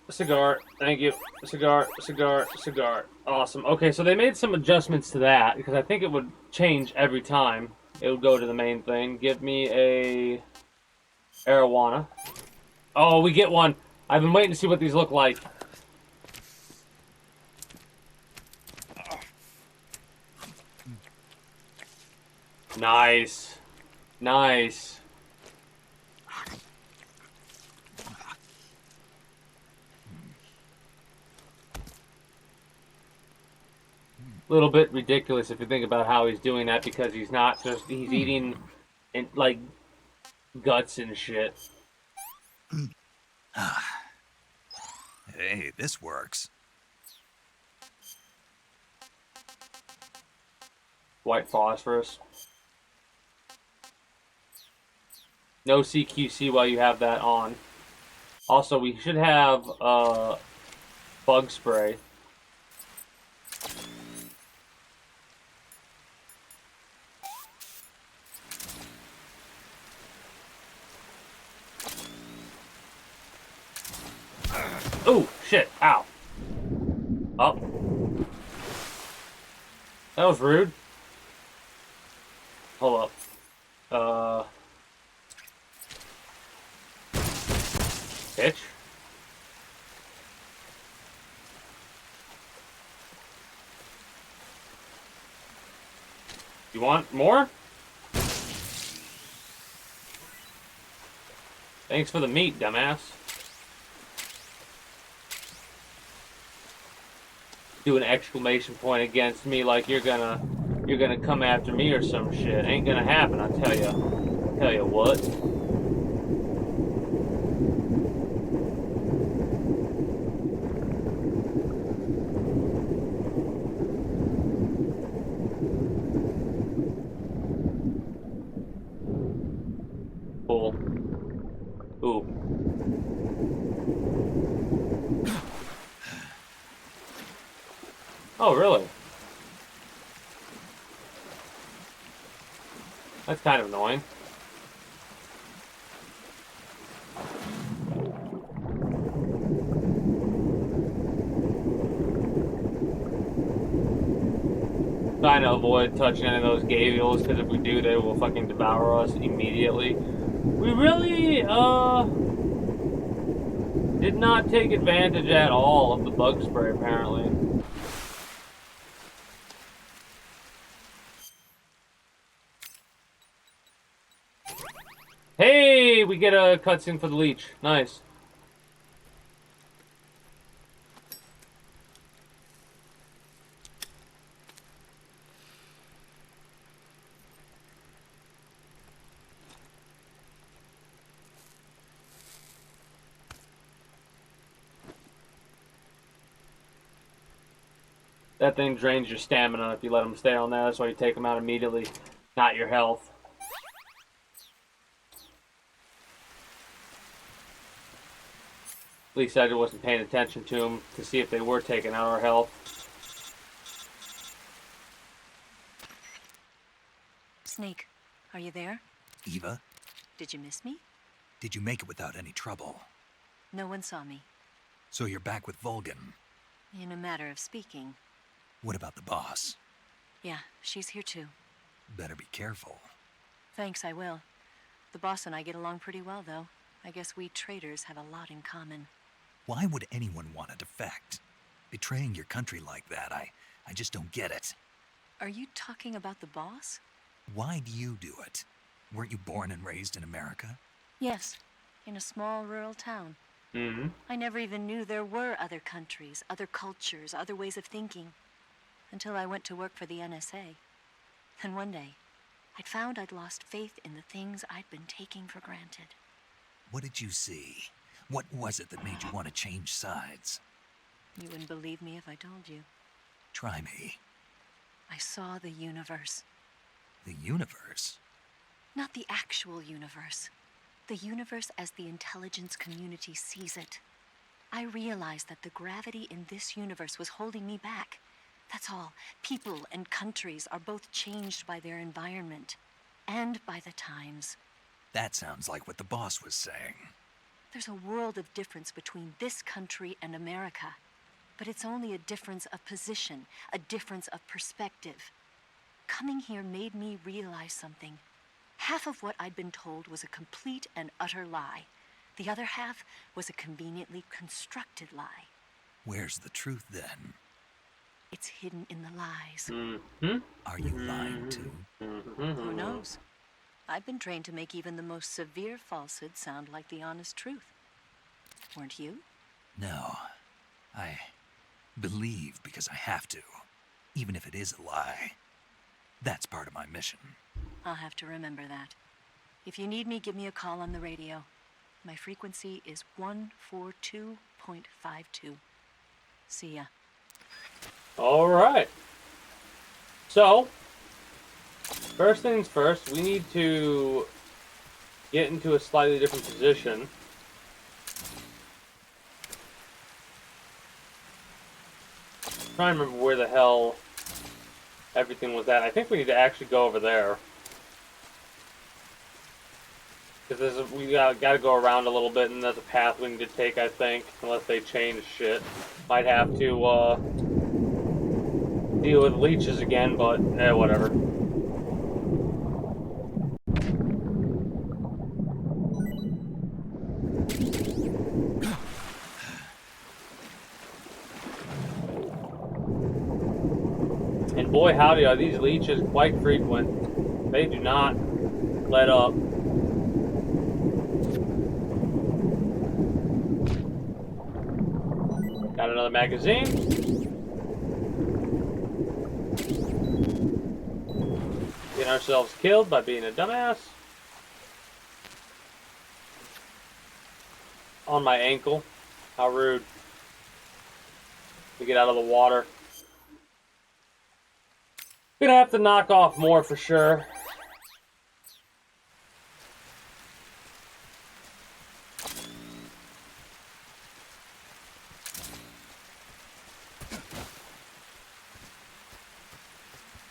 cigar. Thank you. Cigar, cigar, cigar. Awesome. Okay, so they made some adjustments to that because I think it would change every time. It would go to the main thing. Give me a arowana. Oh, we get one. I've been waiting to see what these look like. Nice. Nice. Little bit ridiculous if you think about how he's doing that because he's not just he's eating like guts and shit. Hey, this works. White phosphorus. No CQC while you have that on. Also, we should have bug spray. Oh, shit. Ow. Oh. That was rude. Hold up. Bitch. You want more? Thanks for the meat, dumbass. Do an exclamation point against me like you're gonna come after me or some shit. Ain't gonna happen, I tell you. Tell you what. Cool. Ooh. Oh, really? That's kind of annoying. Trying to avoid touching any of those gavials, because if we do, they will fucking devour us immediately. We really, did not take advantage at all of the bug spray, apparently. Hey, we get a cutscene for the leech. Nice. That thing drains your stamina if you let them stay on there. That's why you take them out immediately, not your health. At least I wasn't paying attention to them to see if they were taking out our health. Snake, are you there? Eva, Did you miss me? did you make it without any trouble? No one saw me. So you're back with Vulgan. In a matter of speaking. What about the boss? Yeah, she's here too. Better be careful. Thanks, I will. The boss and I get along pretty well, though. I guess we traitors have a lot in common. Why would anyone want to defect? Betraying your country like that, I just don't get it. Are you talking about the boss? Why do you do it? Weren't you born and raised in America? Yes, in a small rural town. Mm-hmm. I never even knew there were other countries, other cultures, other ways of thinking. Until I went to work for the NSA. Then one day, I'd found I'd lost faith in the things I'd been taking for granted. What did you see? What was it that made you want to change sides? You wouldn't believe me if I told you. Try me. I saw the universe. The universe? Not the actual universe. The universe as the intelligence community sees it. I realized that the gravity in this universe was holding me back. That's all. People and countries are both changed by their environment and by the times. That sounds like what the boss was saying. There's a world of difference between this country and America. But it's only a difference of position, a difference of perspective. Coming here made me realize something. Half of what I'd been told was a complete and utter lie. The other half was a conveniently constructed lie. Where's the truth then? It's hidden in the lies. Mm-hmm. Are you lying too? Who knows? I've been trained to make even the most severe falsehood sound like the honest truth. Weren't you? No. I believe because I have to, even if it is a lie. That's part of my mission. I'll have to remember that. If you need me, give me a call on the radio. My frequency is 142.52. See ya. All right. So, first things first, we need to get into a slightly different position. I'm trying to remember where the hell everything was at. I think we need to actually go over there. Because we got to go around a little bit, and there's a path we need to take, I think, unless they change shit. Might have to deal with leeches again, but whatever. And boy howdy are these leeches quite frequent. They do not let up. Got another magazine. Getting ourselves killed by being a dumbass. On my ankle. How rude. To get out of the water. Gonna have to knock off more for sure.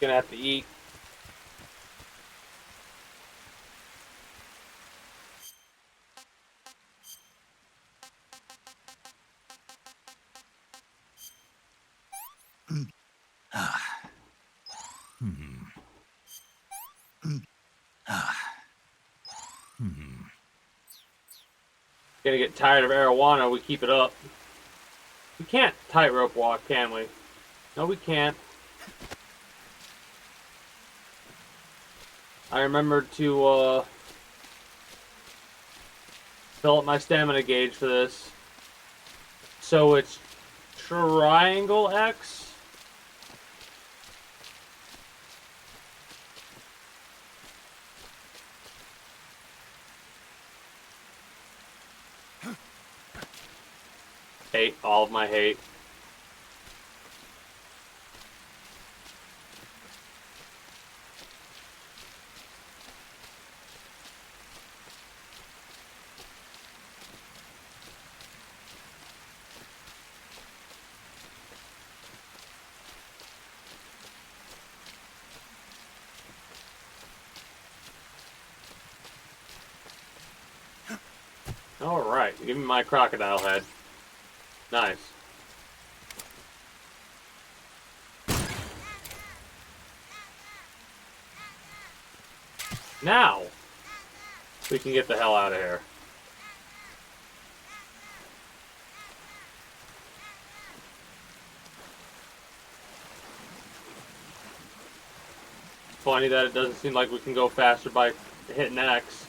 Gonna have to eat. Gonna get tired of marijuana, we keep it up. We can't tightrope walk, can we? No, we can't. I remembered to fill up my stamina gauge for this. So it's triangle X. Hate, all of my hate. Alright, give me my crocodile head. Nice. Now, we can get the hell out of here. Funny that it doesn't seem like we can go faster by hitting X.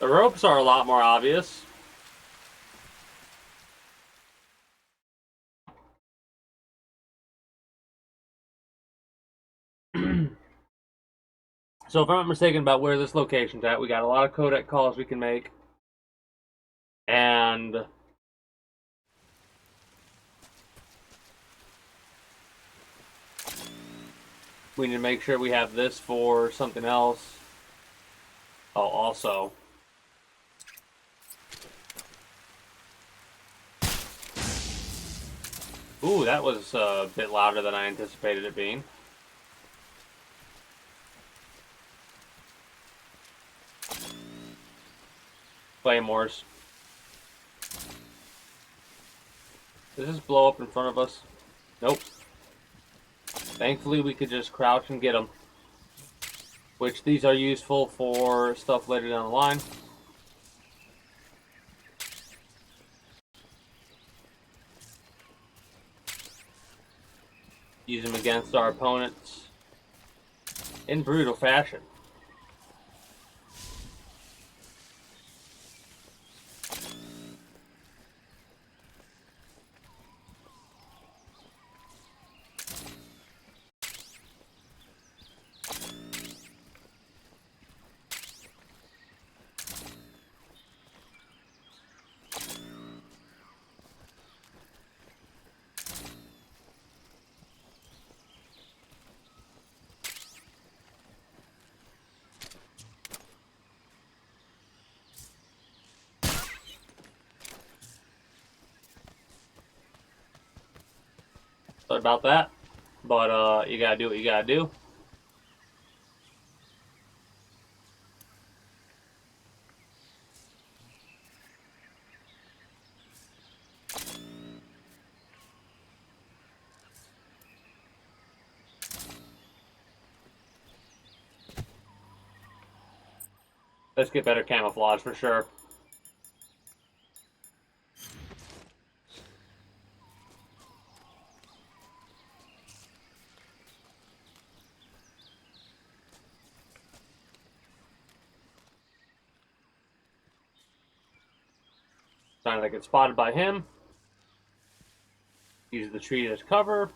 The ropes are a lot more obvious. So if I'm not mistaken about where this location's at, we got a lot of codec calls we can make. And we need to make sure we have this for something else. Oh, also, Ooh, that was a bit louder than I anticipated it being. Claymores. Does this blow up in front of us? Nope. Thankfully, we could just crouch and get them. Which these are useful for stuff later down the line. Use them against our opponents in brutal fashion. Sorry about that, but you gotta do what you gotta do. Let's get better camouflage for sure. Trying to get spotted by him. Use the tree as cover.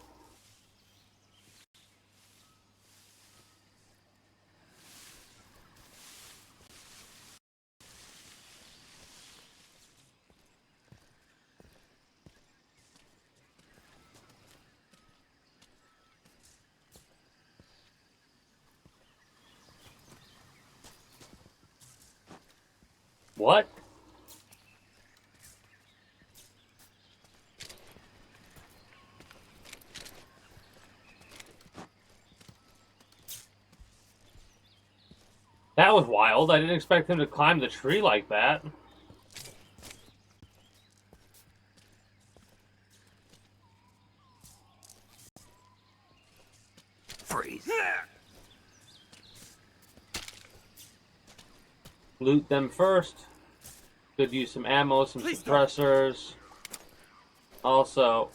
What? That was wild. I didn't expect him to climb the tree like that. Freeze. Loot them first. Could use some ammo, some suppressors. Also,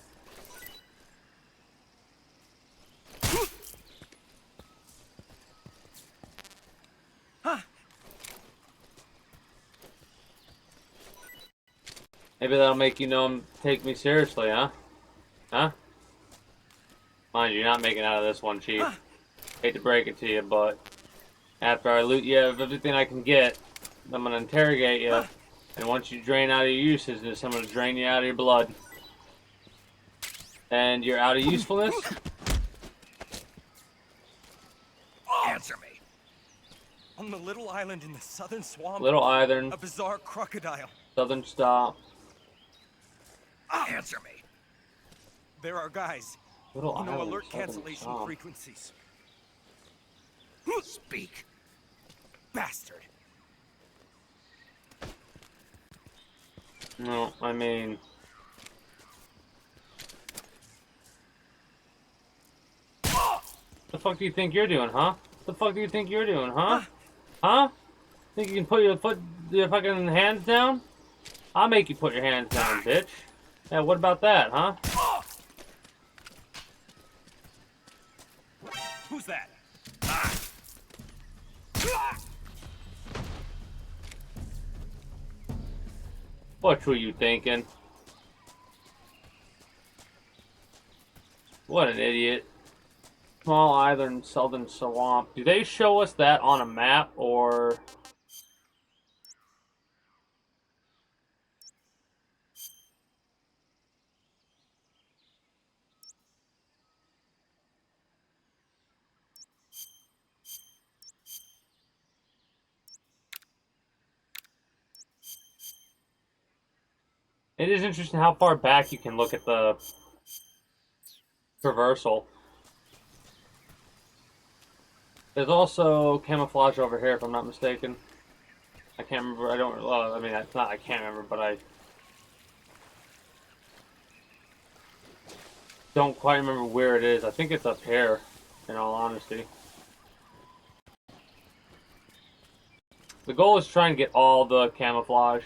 maybe that'll make you know take me seriously, huh? Huh? Mind you, you're not making out of this one, Chief. Hate to break it to you, but after I loot you of everything I can get, I'm gonna interrogate you. And once you drain out of your uses, I'm gonna drain you out of your blood. And you're out of usefulness? Answer me. On the little island in the southern swamp. Little island. A bizarre crocodile. Southern stop. Answer me. There are guys. Little you know, island, alert southern cancellation stop. frequencies. Speak. Bastard. No, I mean... The fuck do you think you're doing, huh? The fuck do you think you're doing, huh? Huh? Think you can put your fucking hands down? I'll make you put your hands down, bitch. Yeah, what about that, huh? Who's that? What were you thinking? What an idiot. Small island, southern swamp. Do they show us that on a map, or... It is interesting how far back you can look at the traversal. There's also camouflage over here, if I'm not mistaken. I can't remember. I don't. Well, I mean, it's not. I can't remember, but I don't quite remember where it is. I think it's up here, in all honesty. The goal is to try and get all the camouflage.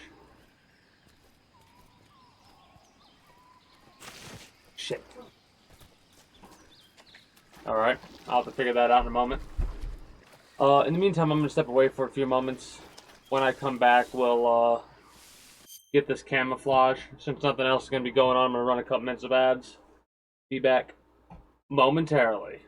Shit. Alright, I'll have to figure that out in a moment. In the meantime, I'm going to step away for a few moments. When I come back, we'll get this camouflage. Since nothing else is going to be going on, I'm going to run a couple minutes of ads. Be back momentarily.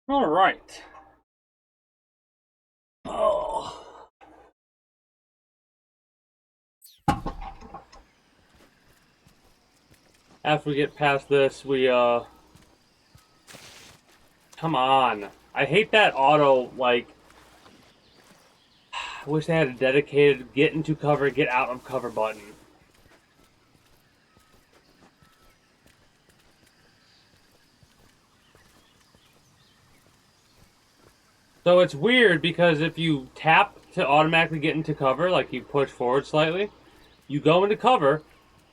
All right. Oh. After we get past this, we come on. I hate that auto, like, I wish they had a dedicated get into cover, get out of cover button. So it's weird because if you tap to automatically get into cover, like you push forward slightly, you go into cover,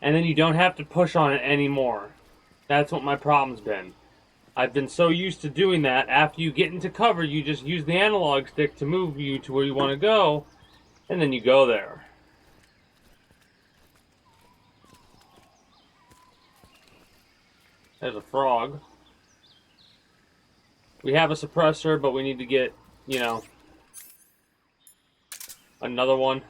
and then you don't have to push on it anymore. That's what my problem's been. I've been so used to doing that. After you get into cover, you just use the analog stick to move you to where you want to go, and then you go there. There's a frog. We have a suppressor, but we need to get, you know, another one.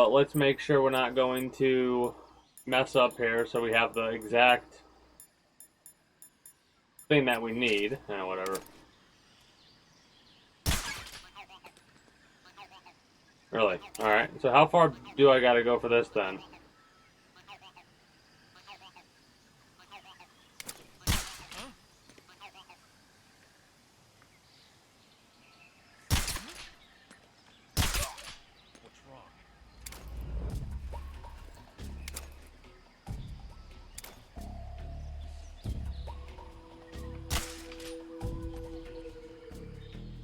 Let's make sure we're not going to mess up here, so we have the exact thing that we need. Whatever. Really? Alright, so how far do I gotta go for this then?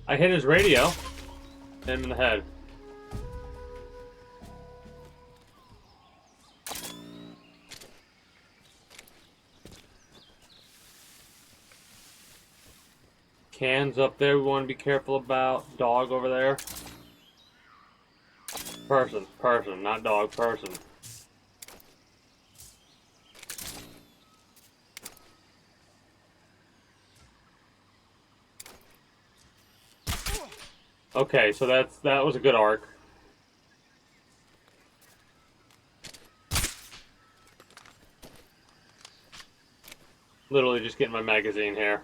I hit his radio. Hit him in the head. Cans up there we want to be careful about. Dog over there. Person, not dog, person. Okay, so that was a good arc. Literally just getting my magazine here.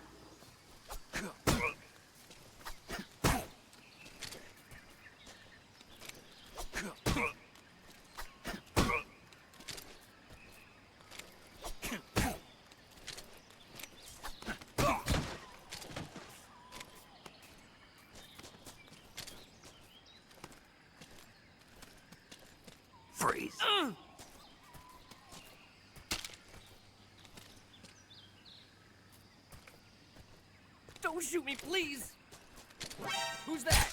Freeze. Don't shoot me, please! Who's that?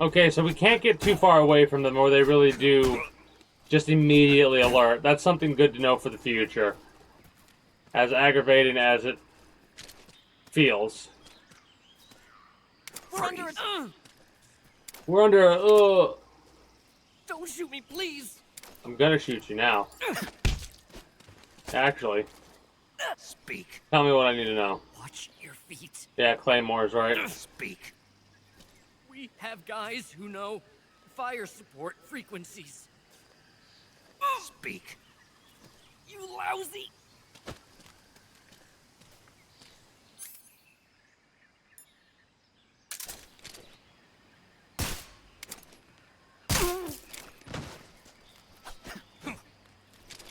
Okay, so we can't get too far away from them or they really do just immediately alert. That's something good to know for the future. As aggravating as it feels. We're under a... We're under a... Don't shoot me, please! I'm gonna shoot you now. Actually. Speak. Tell me what I need to know. Watch your feet. Yeah, Claymore's right. Speak. We have guys who know fire support frequencies. Speak. You lousy...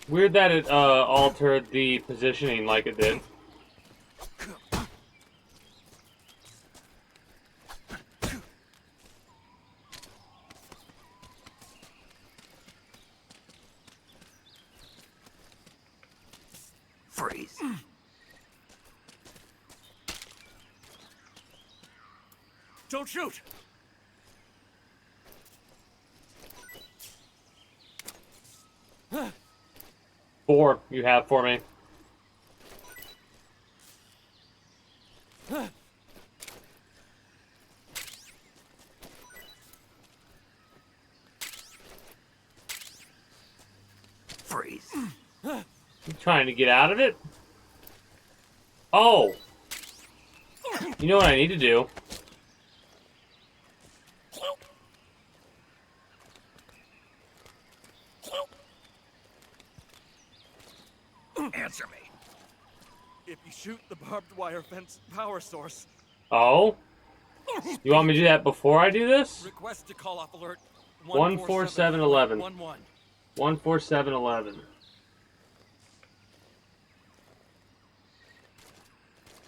Weird that it altered the positioning like it did. Freeze. Don't shoot! Four you have for me. Freeze. You trying to get out of it? Oh! You know what I need to do? Answer me. If you shoot the barbed wire fence power source... Oh? You want me to do that before I do this? Request to call off alert 14711. 14711. 14711.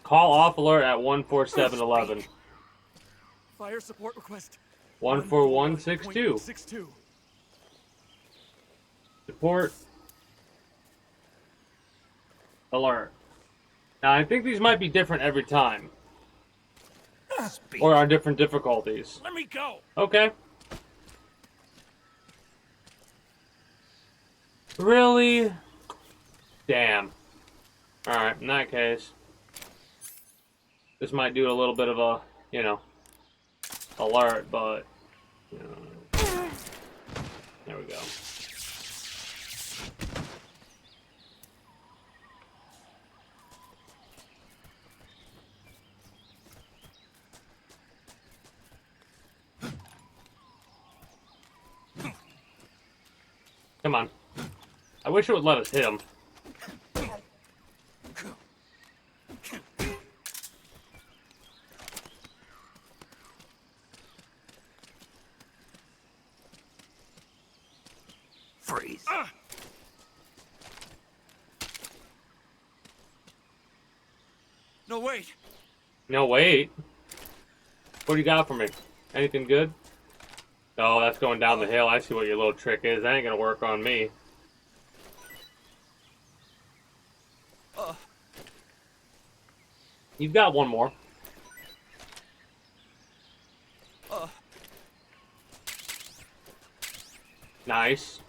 Call off alert at 14711. Fire support request 14162. 141.62. Support alert. Now I think these might be different every time. Or on different difficulties. Let me go. Okay. Really? Damn. Alright, in that case. This might do a little bit of a, you know, alert, but, you know. There we go. Come on. I wish it would let us hit him. Freeze. No, wait. No, wait. What do you got for me? Anything good? Oh, that's going down the hill. I see what your little trick is. That ain't gonna work on me. You've got one more. Nice.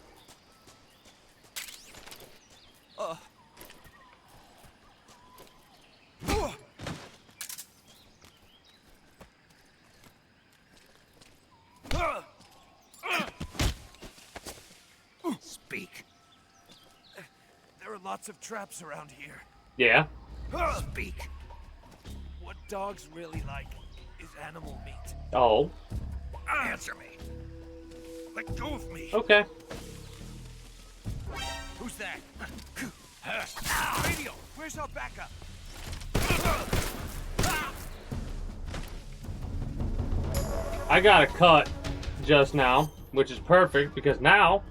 Speak. There are lots of traps around here. Yeah. Speak. What dogs really like is animal meat. Oh. Answer me. Let go of me. Okay. Who's that? Radio, where's our backup? I got a cut just now, which is perfect because now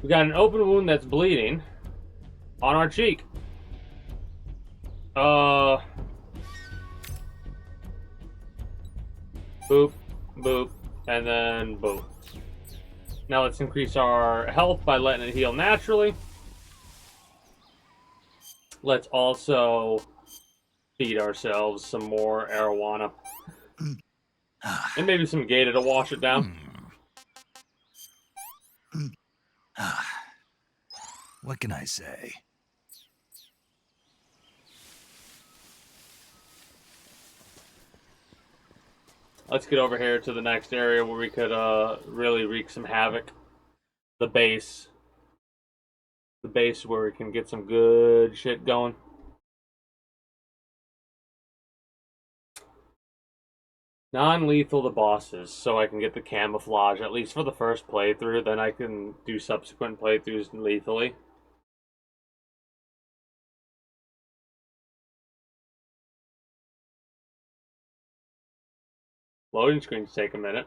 we got an open wound that's bleeding on our cheek. Boop, boop, and then boop. Now let's increase our health by letting it heal naturally. Let's also feed ourselves some more arowana. And maybe some Gator to wash it down. What can I say? Let's get over here to the next area where we could really wreak some havoc. The base. The base where we can get some good shit going. Non-lethal the bosses, so I can get the camouflage, at least for the first playthrough, then I can do subsequent playthroughs lethally. Loading screens take a minute.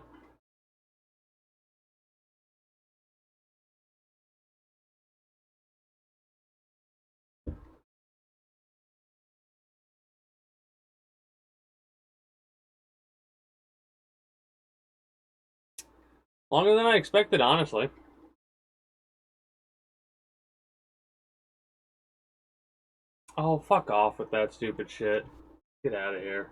Longer than I expected, honestly. Oh, fuck off with that stupid shit. Get out of here.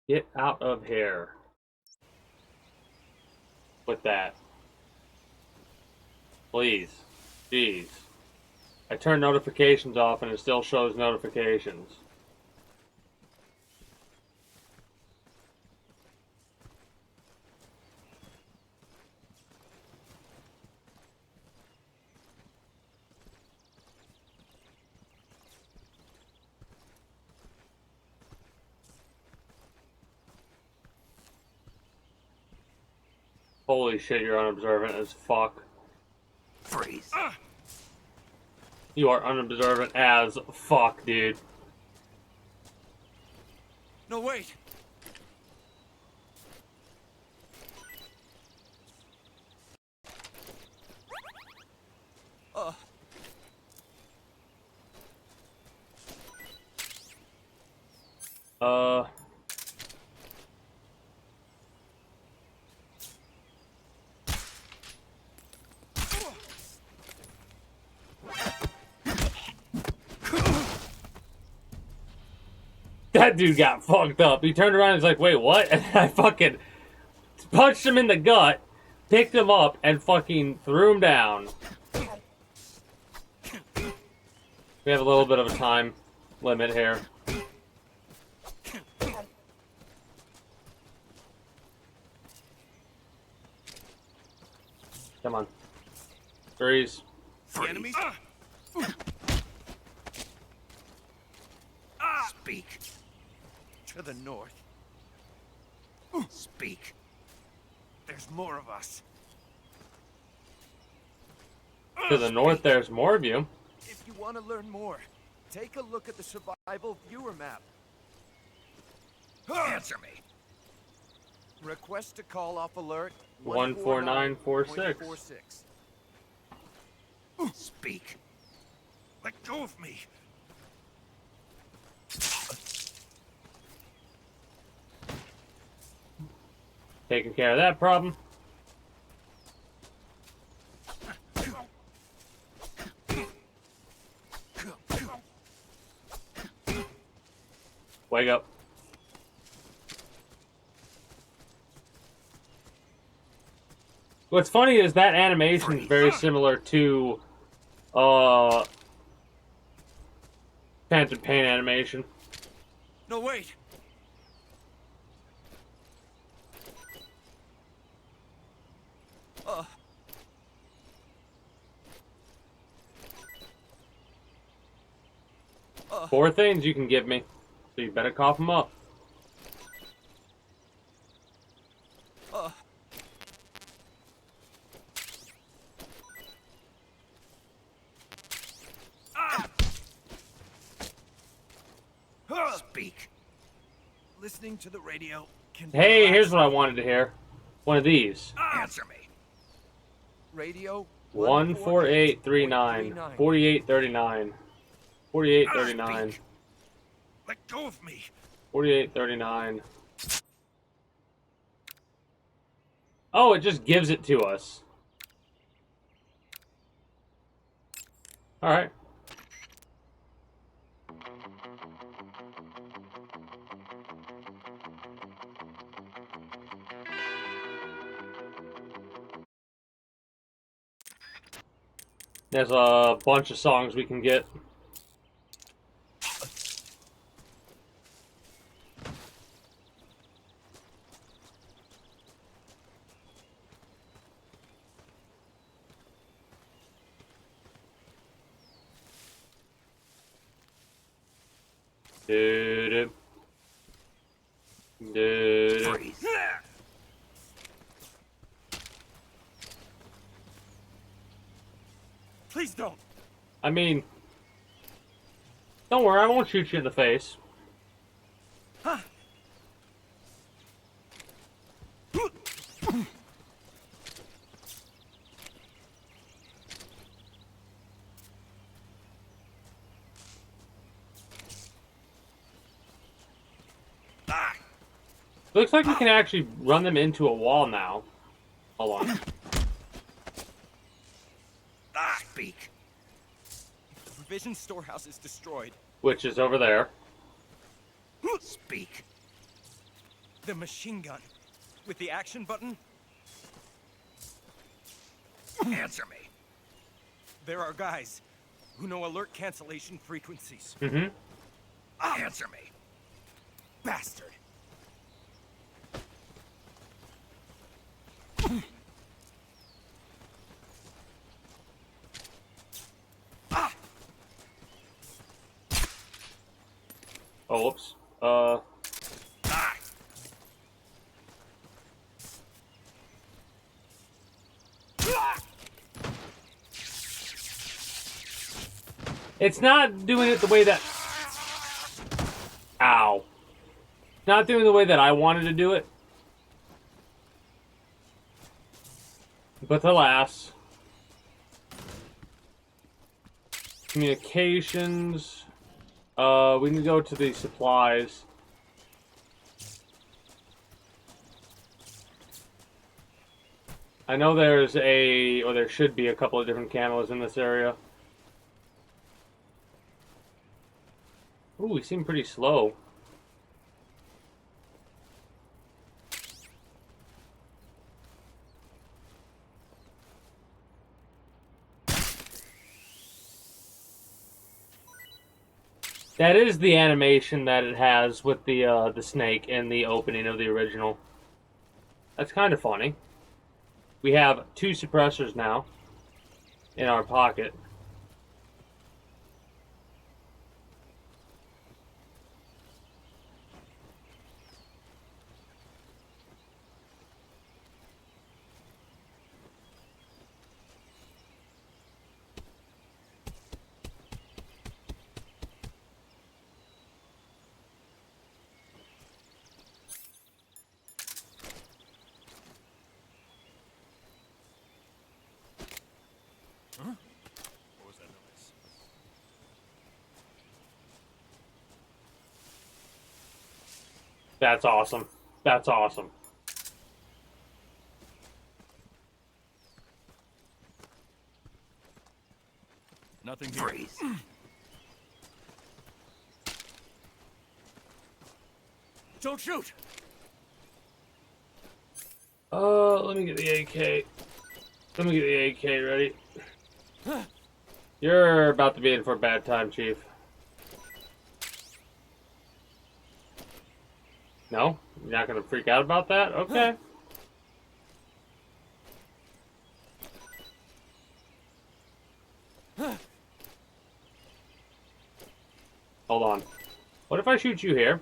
Get out of here. With that. Please. Jeez. I turn notifications off and it still shows notifications. Holy shit, you're unobservant as fuck. Freeze. You are unobservant as fuck, dude. No, wait. Uh... That dude got fucked up. He turned around and was like, wait, what? And I fucking punched him in the gut, picked him up, and fucking threw him down. We have a little bit of a time limit here. Come on. Freeze. The enemies? Speak. To the north. Speak. There's more of us. To the north, there's more of you. If you want to learn more, take a look at the survival viewer map. Answer me. Request to call off alert 14946. Speak. Let go of me. Taking care of that problem. Wake up. What's funny is that animation is very similar to Phantom Pain animation. No, wait. Four things you can give me, so you better cough them up. Speak. Listening to the radio can be Hey, relaxing. here's what I wanted to hear. One of these. Answer me. Radio 14839. 4839. 4839. Let go of me. 4839. Oh, it just gives it to us. Alright. There's a bunch of songs we can get. Dude. Freeze. Please don't. I mean, don't worry, I won't shoot you in the face. Looks like we can actually run them into a wall now. Hold on. Speak. The provision storehouse is destroyed. Which is over there. Speak. The machine gun with the action button. Answer me. There are guys who know alert cancellation frequencies. Mm-hmm. Answer me. Bastard. Oh, whoops. It's not doing it the way that... Ow. Not doing the way that I wanted to do it. But alas. Communications. We can go to the supplies. I know there's or there should be a couple of different cameras in this area. Ooh, we seem pretty slow. That is the animation that it has with the snake in the opening of the original. That's kind of funny. We have 2 suppressors now in our pocket. What was that noise? That's awesome. That's awesome. Nothing here. Freeze. Don't shoot! Let me get the AK. Let me get the AK ready. You're about to be in for a bad time, Chief. No? You're not gonna freak out about that? Okay. Hold on. What if I shoot you here?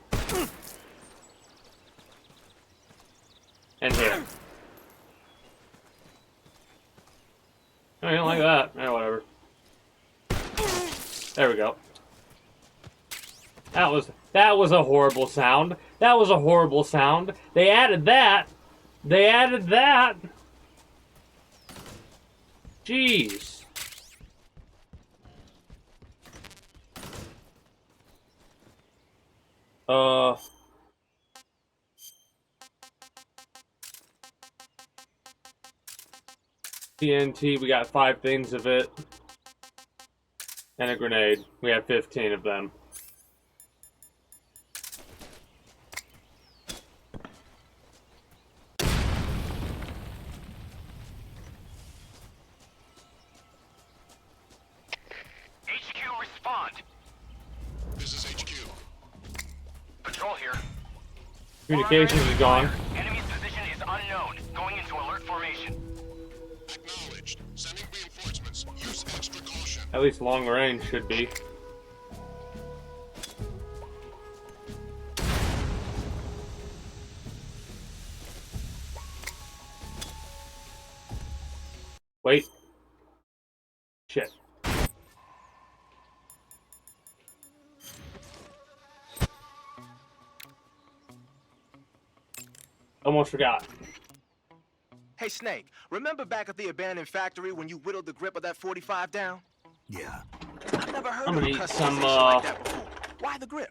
And here. Oh, you don't like that? Eh, whatever. There we go. That was a horrible sound. That was a horrible sound. They added that. They added that. Jeez. TNT, we got 5 things of it. And a grenade. We have 15 of them. HQ, respond. This is HQ. Patrol here. Communications is gone. Enemy's position is unknown. Going into alert formation. Acknowledged. Sending reinforcements. Use extra caution. At least long range should be. Wait. Shit. Almost forgot. Hey, Snake, remember back at the abandoned factory when you whittled the grip of that 45 down? Yeah. I've never heard I'm of gonna a eat customization some, like that before. Why the grip?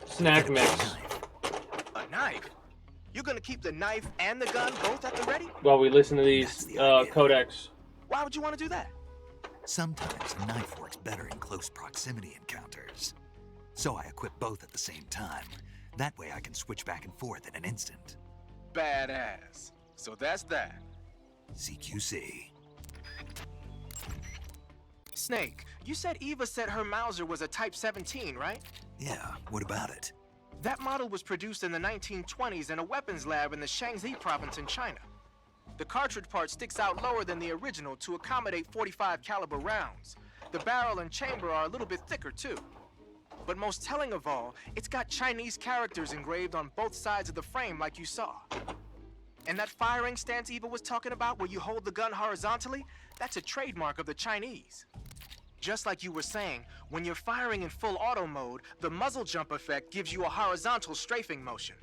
Snack mix. A knife? You're gonna keep the knife and the gun both at the ready? While we listen to these codecs. Why would you want to do that? Sometimes a knife works better in close proximity encounters. So I equip both at the same time. That way I can switch back and forth in an instant. Badass. So that's that. CQC. Snake, you said Eva said her Mauser was a Type 17, right? Yeah, what about it? That model was produced in the 1920s in a weapons lab in the Shaanxi province in China. The cartridge part sticks out lower than the original to accommodate 45 caliber rounds. The barrel and chamber are a little bit thicker too. But most telling of all, it's got Chinese characters engraved on both sides of the frame like you saw. And that firing stance Eva was talking about where you hold the gun horizontally, that's a trademark of the Chinese. Just like you were saying, when you're firing in full auto mode, the muzzle jump effect gives you a horizontal strafing motion.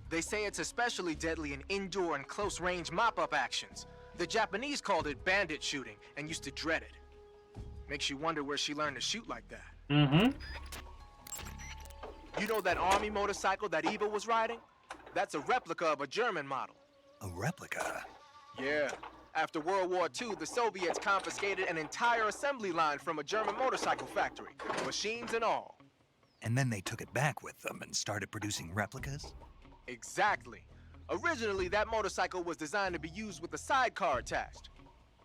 They say it's especially deadly in indoor and close-range mop-up actions. The Japanese called it bandit shooting and used to dread it. Makes you wonder where she learned to shoot like that. Mm-hmm. You know that army motorcycle that Eva was riding? That's a replica of a German model. A replica? Yeah. After World War II, the Soviets confiscated an entire assembly line from a German motorcycle factory, machines and all. And then they took it back with them and started producing replicas? Exactly. Originally, that motorcycle was designed to be used with a sidecar attached.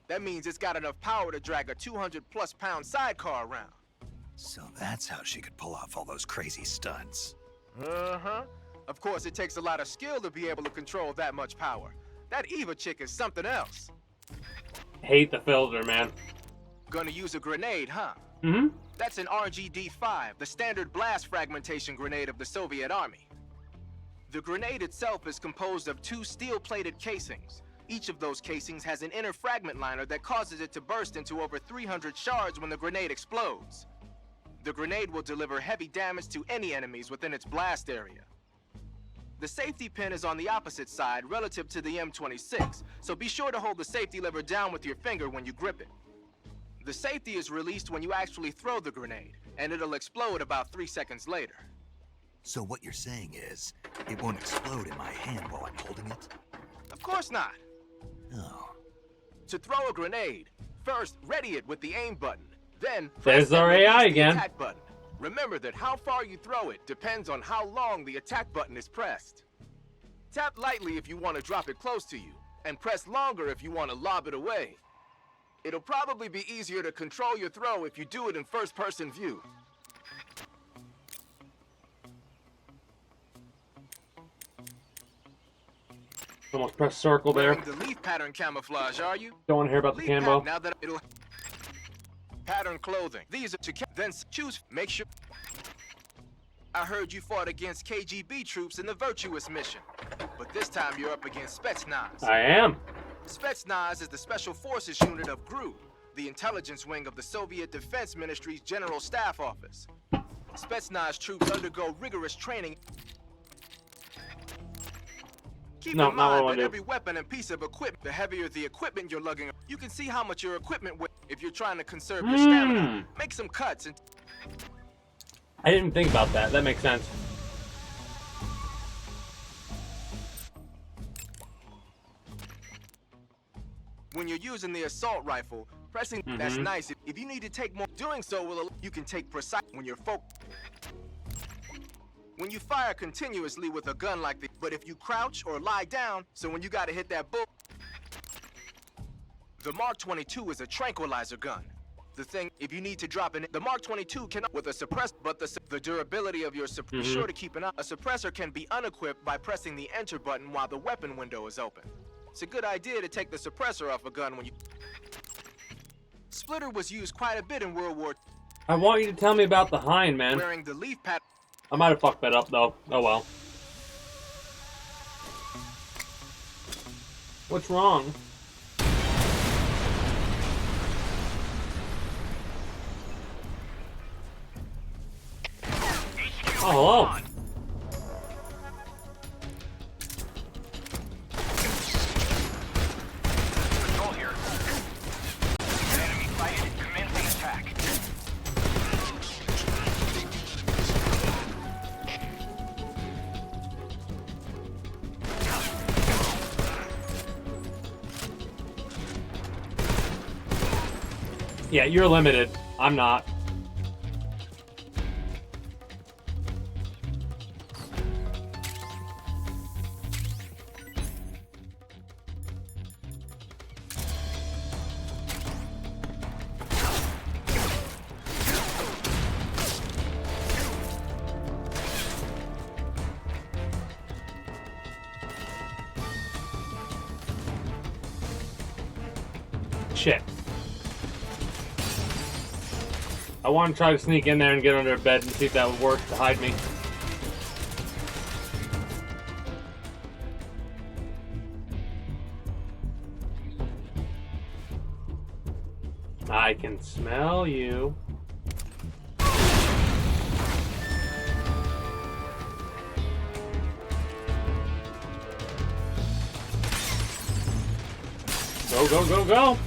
That means it's got enough power to drag a 200-plus pound sidecar around. So that's how she could pull off all those crazy stunts. Uh-huh. Of course, it takes a lot of skill to be able to control that much power. That Eva chick is something else. Hate the filter, man. Gonna use a grenade, huh? Mm-hmm. That's an RGD-5, the standard blast fragmentation grenade of the Soviet Army. The grenade itself is composed of 2 steel-plated casings. Each of those casings has an inner fragment liner that causes it to burst into over 300 shards when the grenade explodes. The grenade will deliver heavy damage to any enemies within its blast area. The safety pin is on the opposite side relative to the M26, so be sure to hold the safety lever down with your finger when you grip it. The safety is released when you actually throw the grenade, and it'll explode about 3 seconds later. So what you're saying is, it won't explode in my hand while I'm holding it? Of course not. Oh. To throw a grenade, first ready it with the aim button, then there's our AI again. Attack button. Remember that how far you throw it depends on how long the attack button is pressed. Tap lightly if you want to drop it close to you, and press longer if you want to lob it away. It'll probably be easier to control your throw if you do it in first-person view. Almost press circle there. Wearing the leaf pattern camouflage, are you? Don't want to hear about the camo. Now that it'll pattern clothing. These are to then choose. Make sure. I heard you fought against KGB troops in the Virtuous mission, but this time you're up against Spetsnaz. I am. Spetsnaz is the Special Forces unit of GRU, the intelligence wing of the Soviet Defense Ministry's General Staff Office. Spetsnaz troops undergo rigorous training. Keep in mind that every weapon and piece of equipment, the heavier the equipment you're lugging, you can see how much your equipment weighs if you're trying to conserve your stamina. Make some cuts and... I didn't think about that. That makes sense. When you're using the assault rifle, pressing that's nice. If you need to take more, doing so will you can take precise when you're when you fire continuously with a gun like this. But if you crouch or lie down, so when you gotta hit that bull, the Mark 22 is a tranquilizer gun. The thing, if you need to drop in, the Mark 22 can with a suppressor, but the durability of your suppressor. Be sure to keep an eye. A suppressor can be unequipped by pressing the enter button while the weapon window is open. It's a good idea to take the suppressor off a gun when you... Splitter was used quite a bit in World War II. I want you to tell me about the hind, man. Wearing the leaf pad. I might have fucked that up, though. Oh well. What's wrong? Oh, hello. Control here. Enemy sighted. Commencing attack. Yeah, you're limited. I'm not. Shit. I want to try to sneak in there and get under a bed and see if that would work to hide me. I can smell you. Go, go, go, go!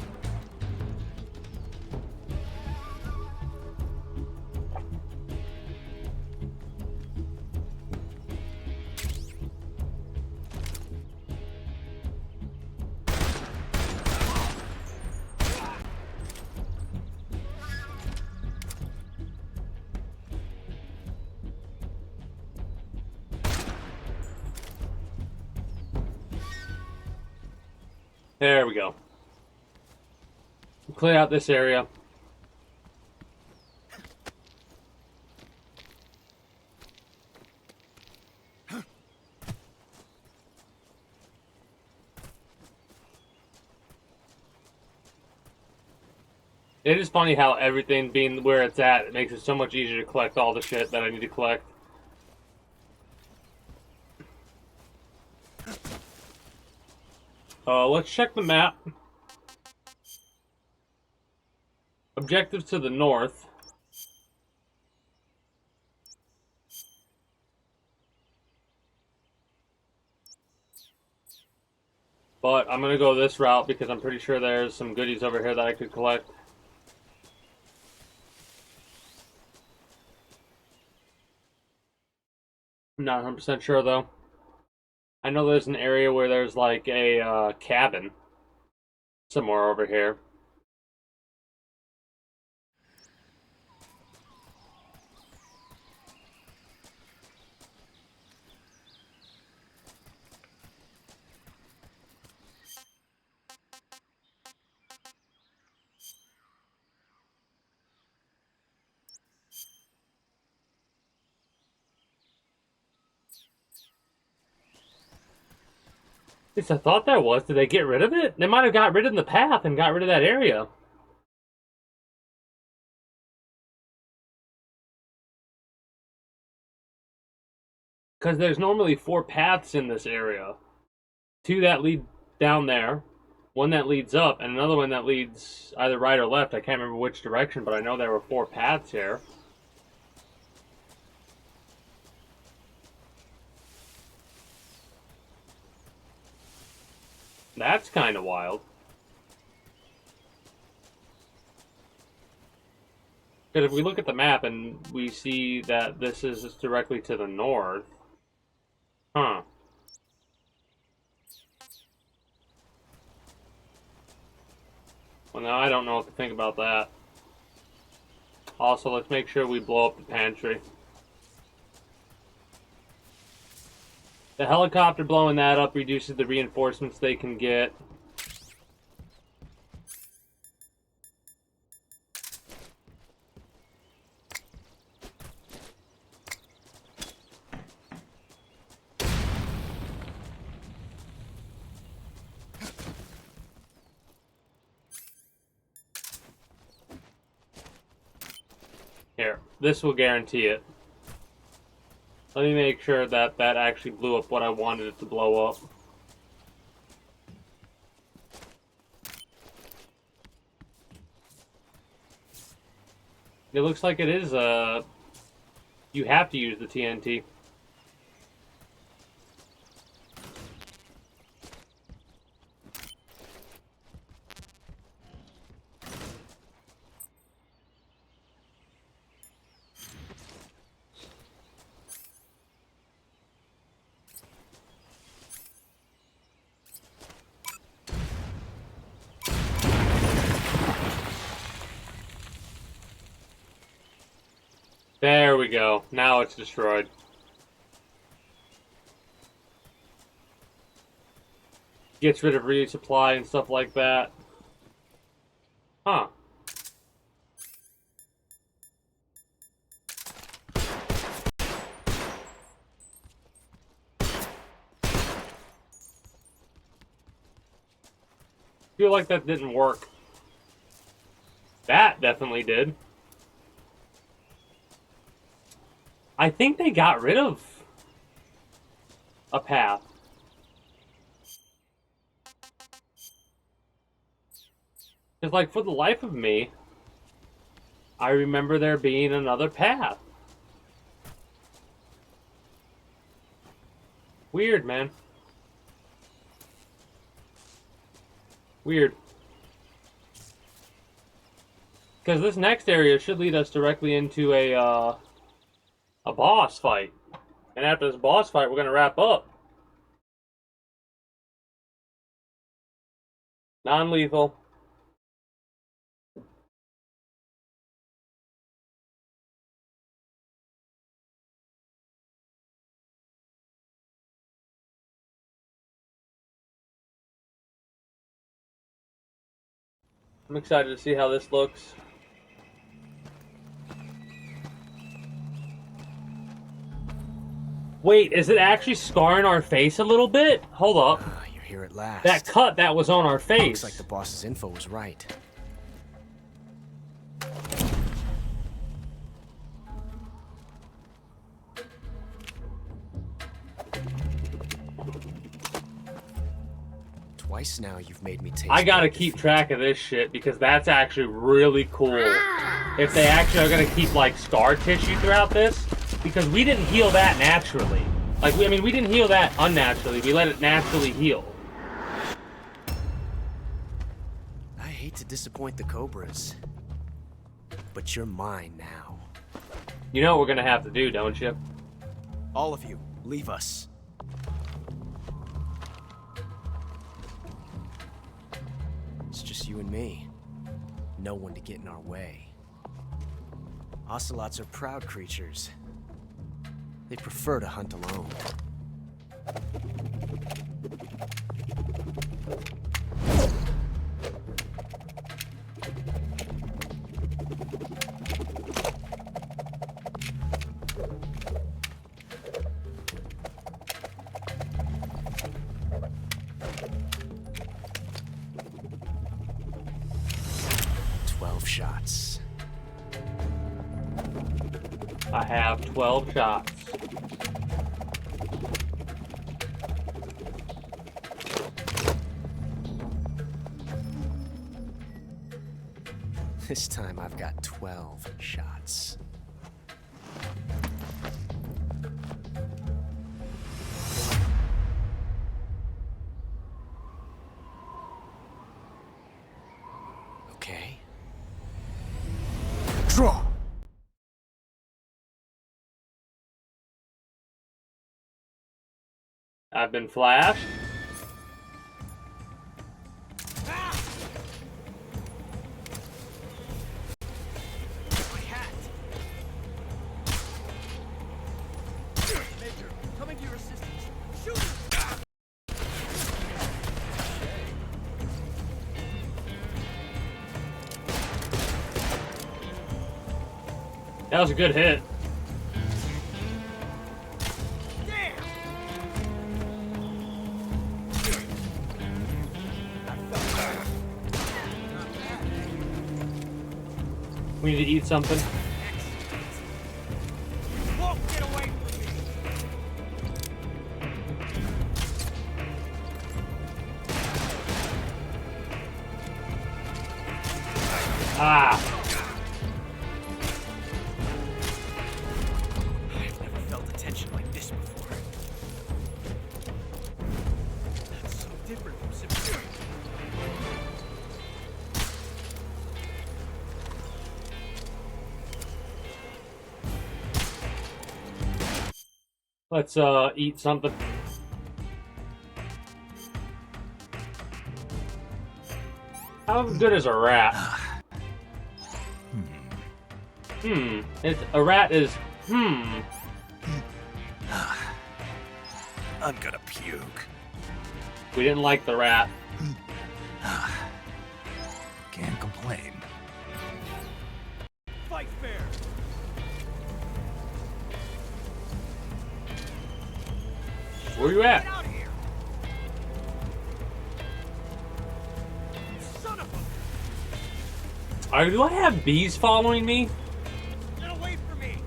There we go. Clear out this area. It is funny how everything being where it's at, it makes it so much easier to collect all the shit that I need to collect. Let's check the map. Objectives to the north. But I'm gonna go this route because I'm pretty sure there's some goodies over here that I could collect. I'm not 100% sure though. I know there's an area where there's like a cabin somewhere over here. At least I thought there was. Did they get rid of it? They might have got rid of the path and got rid of that area. Because there's normally 4 paths in this area. 2 that lead down there, 1 that leads up, and another one that leads either right or left. I can't remember which direction, but I know there were 4 paths here. That's kind of wild. Because if we look at the map and we see that this is just directly to the north. Huh. Well, now I don't know what to think about that. Also, let's make sure we blow up the pantry. The helicopter blowing that up reduces the reinforcements they can get. Here, this will guarantee it. Let me make sure that that actually blew up what I wanted it to blow up. It looks like it is, you have to use the TNT. There we go. Now it's destroyed. Gets rid of resupply and stuff like that. Huh. Feel like that didn't work. That definitely did. I think they got rid of a path. Because, like, for the life of me, I remember there being another path. Weird, man. Weird. Because this next area should lead us directly into a boss fight. And after this boss fight, we're going to wrap up. Non-lethal. I'm excited to see how this looks. Wait, is it actually scarring our face a little bit? Hold up. You're here at last. That cut that was on our face. Looks like the boss's info was right. Twice now you've made me taste. I gotta keep track of this shit because that's actually really cool. If they actually are gonna keep like scar tissue throughout this, because we didn't heal that naturally. Like, I mean, we didn't heal that unnaturally. We let it naturally heal. I hate to disappoint the Cobras, but you're mine now. You know what we're gonna have to do, don't you? All of you, leave us. It's just you and me. No one to get in our way. Ocelots are proud creatures. They prefer to hunt alone. Shots. I have 12 shots. This time I've got 12 shots. Okay. Draw! I've been flashed. That was a good hit. We need to eat something. Ah! I've never felt a tension like this before. That's so different from Siberia. Let's eat something. How good is a rat? A rat is I'm gonna puke. We didn't like the rat. Can't complain. Fight fair. Where you at? Do I have bees following me? Get away from me!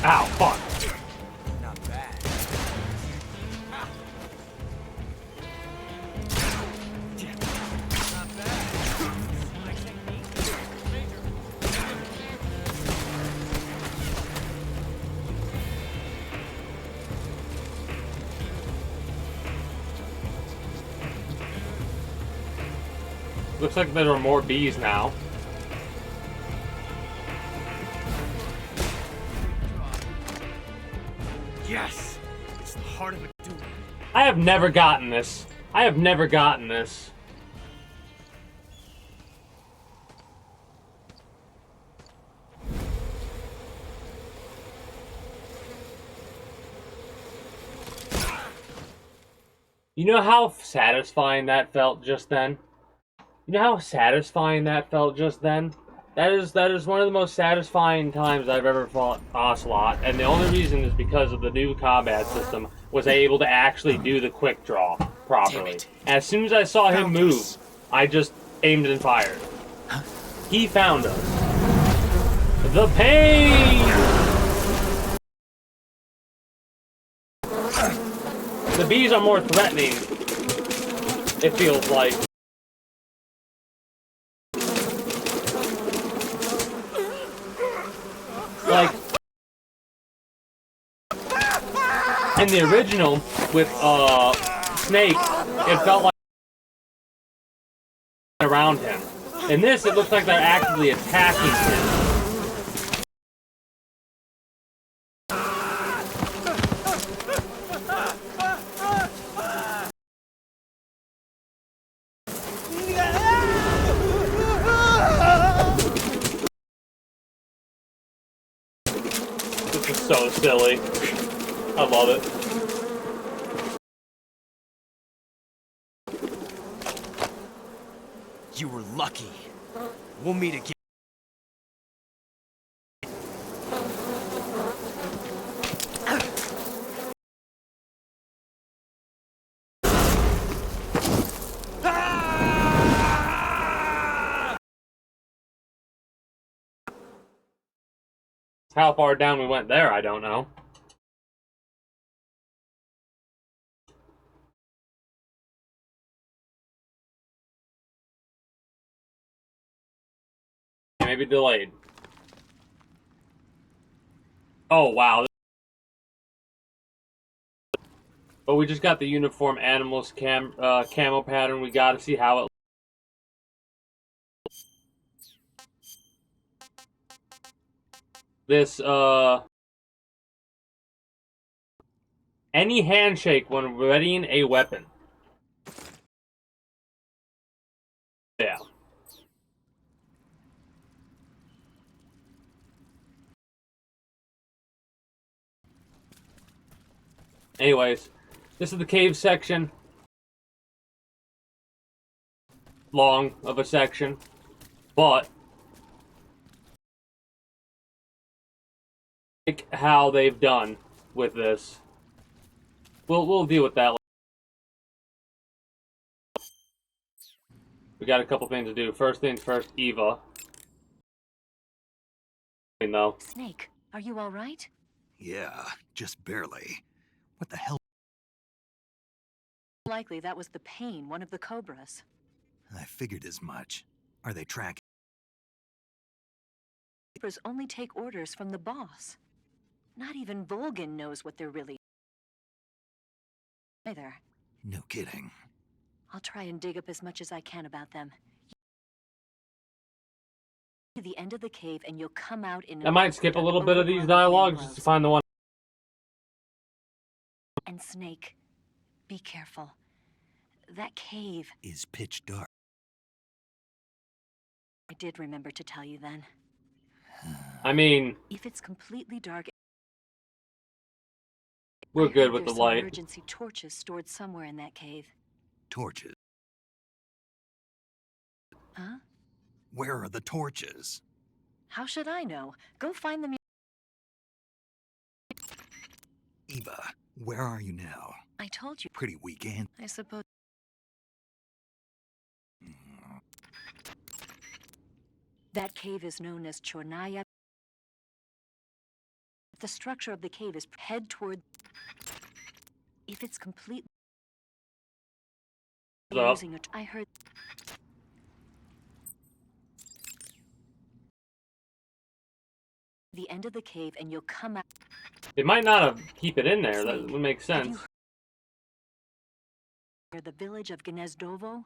Ow, fuck. Not bad. Not bad. My technique is major. Looks like there are more bees now. Yes! It's the heart of a duel. I have never gotten this. I have never gotten this. You know how satisfying that felt just then? You know how satisfying that felt just then? That is one of the most satisfying times I've ever fought Ocelot, and the only reason is because of the new combat system was I able to actually do the quick draw properly. And as soon as I saw him move, I just aimed and fired. He found us. The pain! The bees are more threatening, it feels like. Like, in the original, with, Snake, it felt like around him. In this, it looks like they're actively attacking him. This is so silly. I love it. You were lucky. We'll meet again. How far down we went there, I don't know. Maybe delayed. Oh, wow. But we just got the uniform animals camo pattern. We gotta see how it. This, any handshake when readying a weapon. Yeah. Anyways, this is the cave section. Long of a section, but like how they've done with this. We'll deal with that later. We got a couple things to do. First things first, Eva. No. Snake, are you all right? Yeah, just barely. What the hell? Likely that was the pain, one of the cobras. I figured as much. Are they tracking? Cobras only take orders from the boss. Not even Volgin knows what they're really either. No kidding. I'll try and dig up as much as I can about them. To the end of the cave and you'll come out in I might skip a little bit of these dialogues just to find the one. And Snake, be careful. That cave is pitch dark. I did remember to tell you then. I mean, if it's completely dark, we're good with the light. Emergency torches stored somewhere in that cave. Torches? Huh? Where are the torches? How should I know? Go find them. Eva, where are you now? I told you. Pretty weekend. I suppose. That cave is known as Chornaya. The structure of the cave is head toward... If it's complete... Using a... I heard... The end of the cave and you'll come out... It might not have keep it in there. That would make sense. Near the village of Gnezdovo?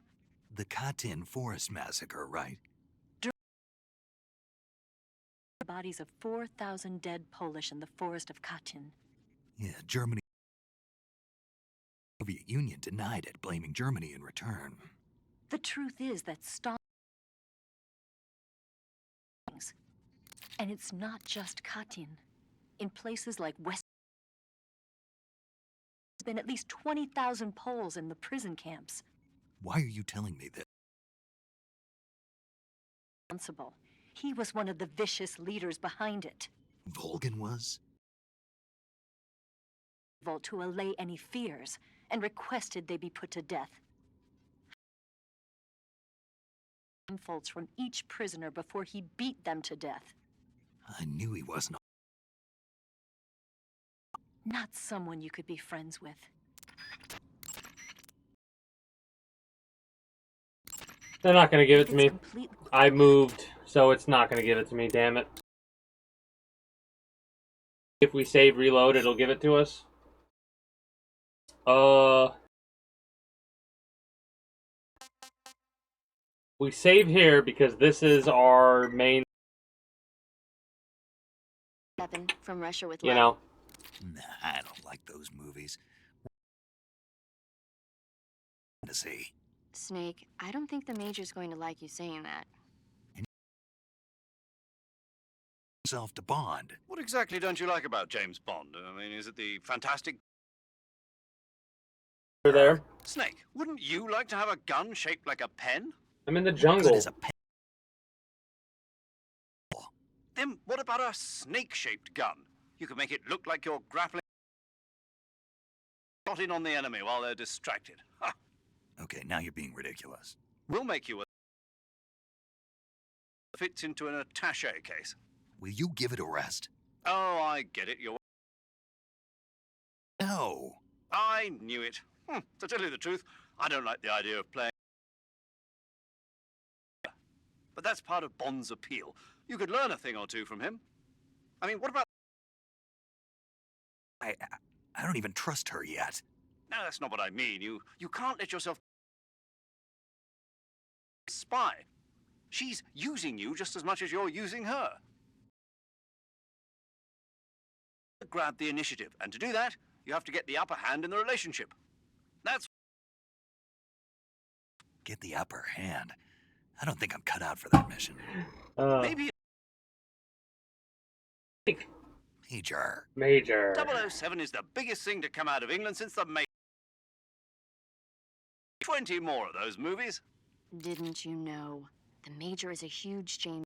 The Katyn Forest Massacre, right? The bodies of 4,000 dead Polish in the forest of Katyn. Yeah, Germany. The Soviet Union denied it, blaming Germany in return. The truth is that Stalin... And it's not just Katyn. In places like West... There's been at least 20,000 Poles in the prison camps. Why are you telling me this? Responsible. He was one of the vicious leaders behind it. Volgin was? To allay any fears, and requested they be put to death. Folds from each prisoner before he beat them to death. I knew he wasn't. Not someone you could be friends with. They're not going to give it to me. I moved, so it's not going to give it to me, damn it. If we save reload, it'll give it to us. We save here because this is our main... 7 from Russia with you love. know. Nah, I don't like those movies. To see. Snake, I don't think the Major's going to like you saying that. Self to Bond. What exactly don't you like about James Bond? I mean, is it the fantastic... There. Snake, wouldn't you like to have a gun shaped like a pen? I'm in the jungle. Then what about a snake-shaped gun? You could make it look like you're grappling... shot in on the enemy while they're distracted. Ha! Okay, now you're being ridiculous. We'll make you a... fits into an attaché case. Will you give it a rest? Oh, I get it. You're... No. I knew it. To tell you the truth, I don't like the idea of playing... But that's part of Bond's appeal. You could learn a thing or two from him. I mean, what about... I don't even trust her yet. No, that's not what I mean. You can't let yourself... spy. She's using you just as much as you're using her. Grab the initiative, and to do that, you have to get the upper hand in the relationship. That's... Get the upper hand? I don't think I'm cut out for that mission. Maybe... Major. 007 is the biggest thing to come out of England since the Major. 20 more of those movies. Didn't you know? The Major is a huge James...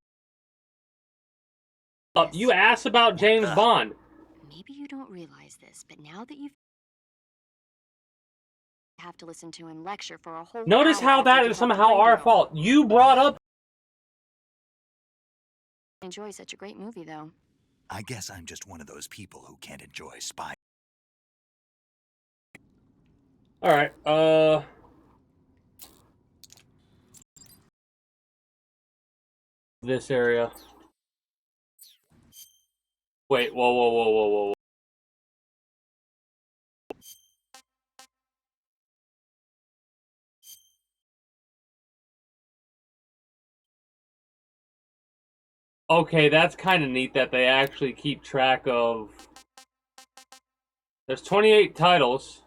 You asked about James Bond. Maybe you don't realize this, but now that you've... have to listen to him lecture for a whole Notice hour how after that you is helped somehow Ringo. our fault. You brought up... Enjoy such a great movie, though. I guess I'm just one of those people who can't enjoy spy. Alright, this area. Wait, whoa. Okay, that's kind of neat that they actually keep track of... There's 28 titles.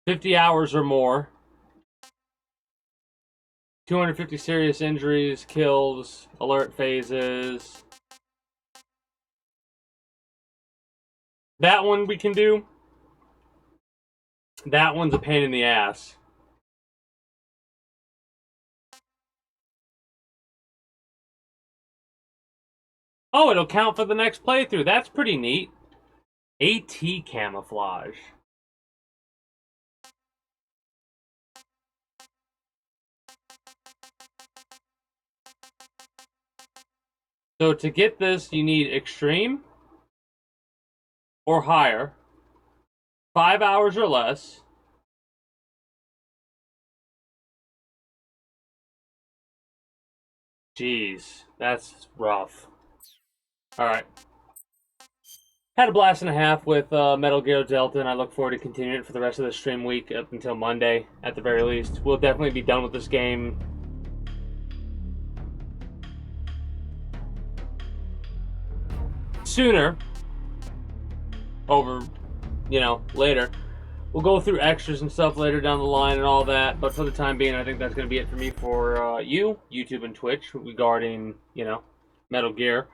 $50 hours or more. 250 serious injuries, kills, alert phases. That one we can do. That one's a pain in the ass. Oh, it'll count for the next playthrough. That's pretty neat. AT camouflage. So to get this, you need extreme or higher, 5 hours or less. Jeez, that's rough. Alright. Had a blast and a half with Metal Gear Delta, and I look forward to continuing it for the rest of the stream week up until Monday, at the very least. We'll definitely be done with this game sooner, over, later. We'll go through extras and stuff later down the line and all that, but for the time being, I think that's going to be it for me for YouTube and Twitch regarding, Metal Gear.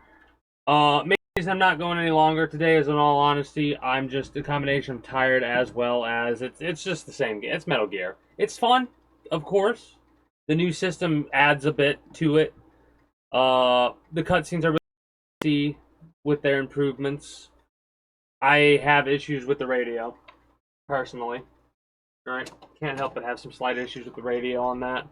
Maybe I'm not going any longer today, as in all honesty, I'm just a combination of tired as well as it's just the same game. It's Metal Gear. It's fun, of course. The new system adds a bit to it. The cutscenes are really easy with their improvements. I have issues with the radio, personally. Right? Can't help but have some slight issues with the radio on that.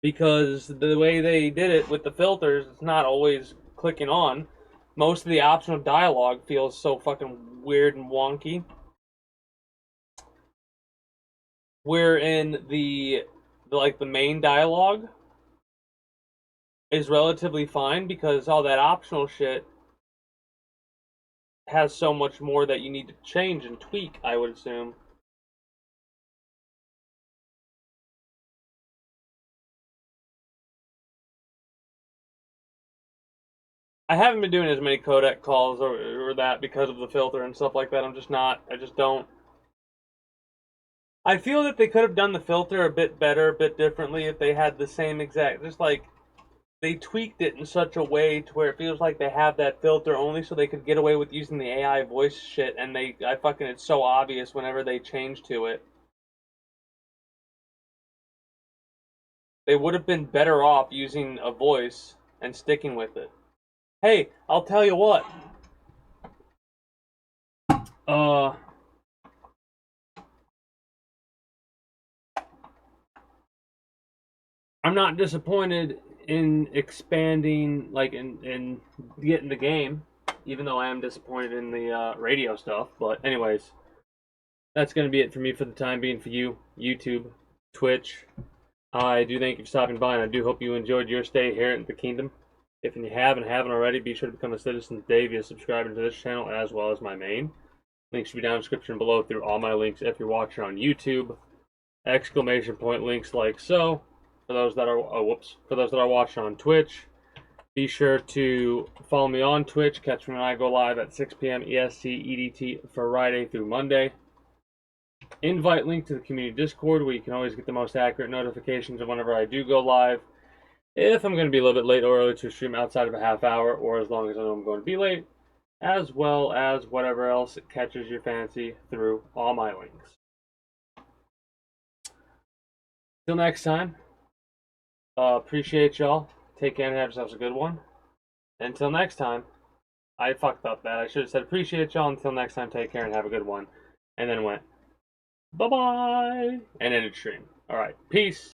Because the way they did it with the filters, it's not always clicking on. Most of the optional dialogue feels so fucking weird and wonky. Wherein the main dialogue is relatively fine because all that optional shit has so much more that you need to change and tweak, I would assume. I haven't been doing as many codec calls or that because of the filter and stuff like that. I just don't. I feel that they could have done the filter a bit better, a bit differently if they had the same exact, just like, they tweaked it in such a way to where it feels like they have that filter only so they could get away with using the AI voice shit, and it's so obvious whenever they change to it. They would have been better off using a voice and sticking with it. Hey, I'll tell you what. I'm not disappointed in expanding, in getting the game, even though I am disappointed in the radio stuff. But anyways, that's going to be it for me for the time being for you, YouTube, Twitch. I do thank you for stopping by, and I do hope you enjoyed your stay here in the kingdom. If you haven't already, be sure to become a citizen today via subscribing to this channel as well as my main. Links should be down in the description below through all my links if you're watching on YouTube. Exclamation point links like so. For those that are watching on Twitch, be sure to follow me on Twitch. Catch me when I go live at 6 p.m. EST EDT Friday through Monday. Invite link to the community Discord, where you can always get the most accurate notifications of whenever I do go live. If I'm going to be a little bit late or early to stream outside of a half hour, or as long as I know I'm going to be late, as well as whatever else catches your fancy through all my links. Till next time, appreciate y'all. Take care and have yourselves a good one. Until next time, I fucked up that. I should have said appreciate y'all. Until next time, take care and have a good one. And then went, bye-bye, and ended stream. Alright, peace.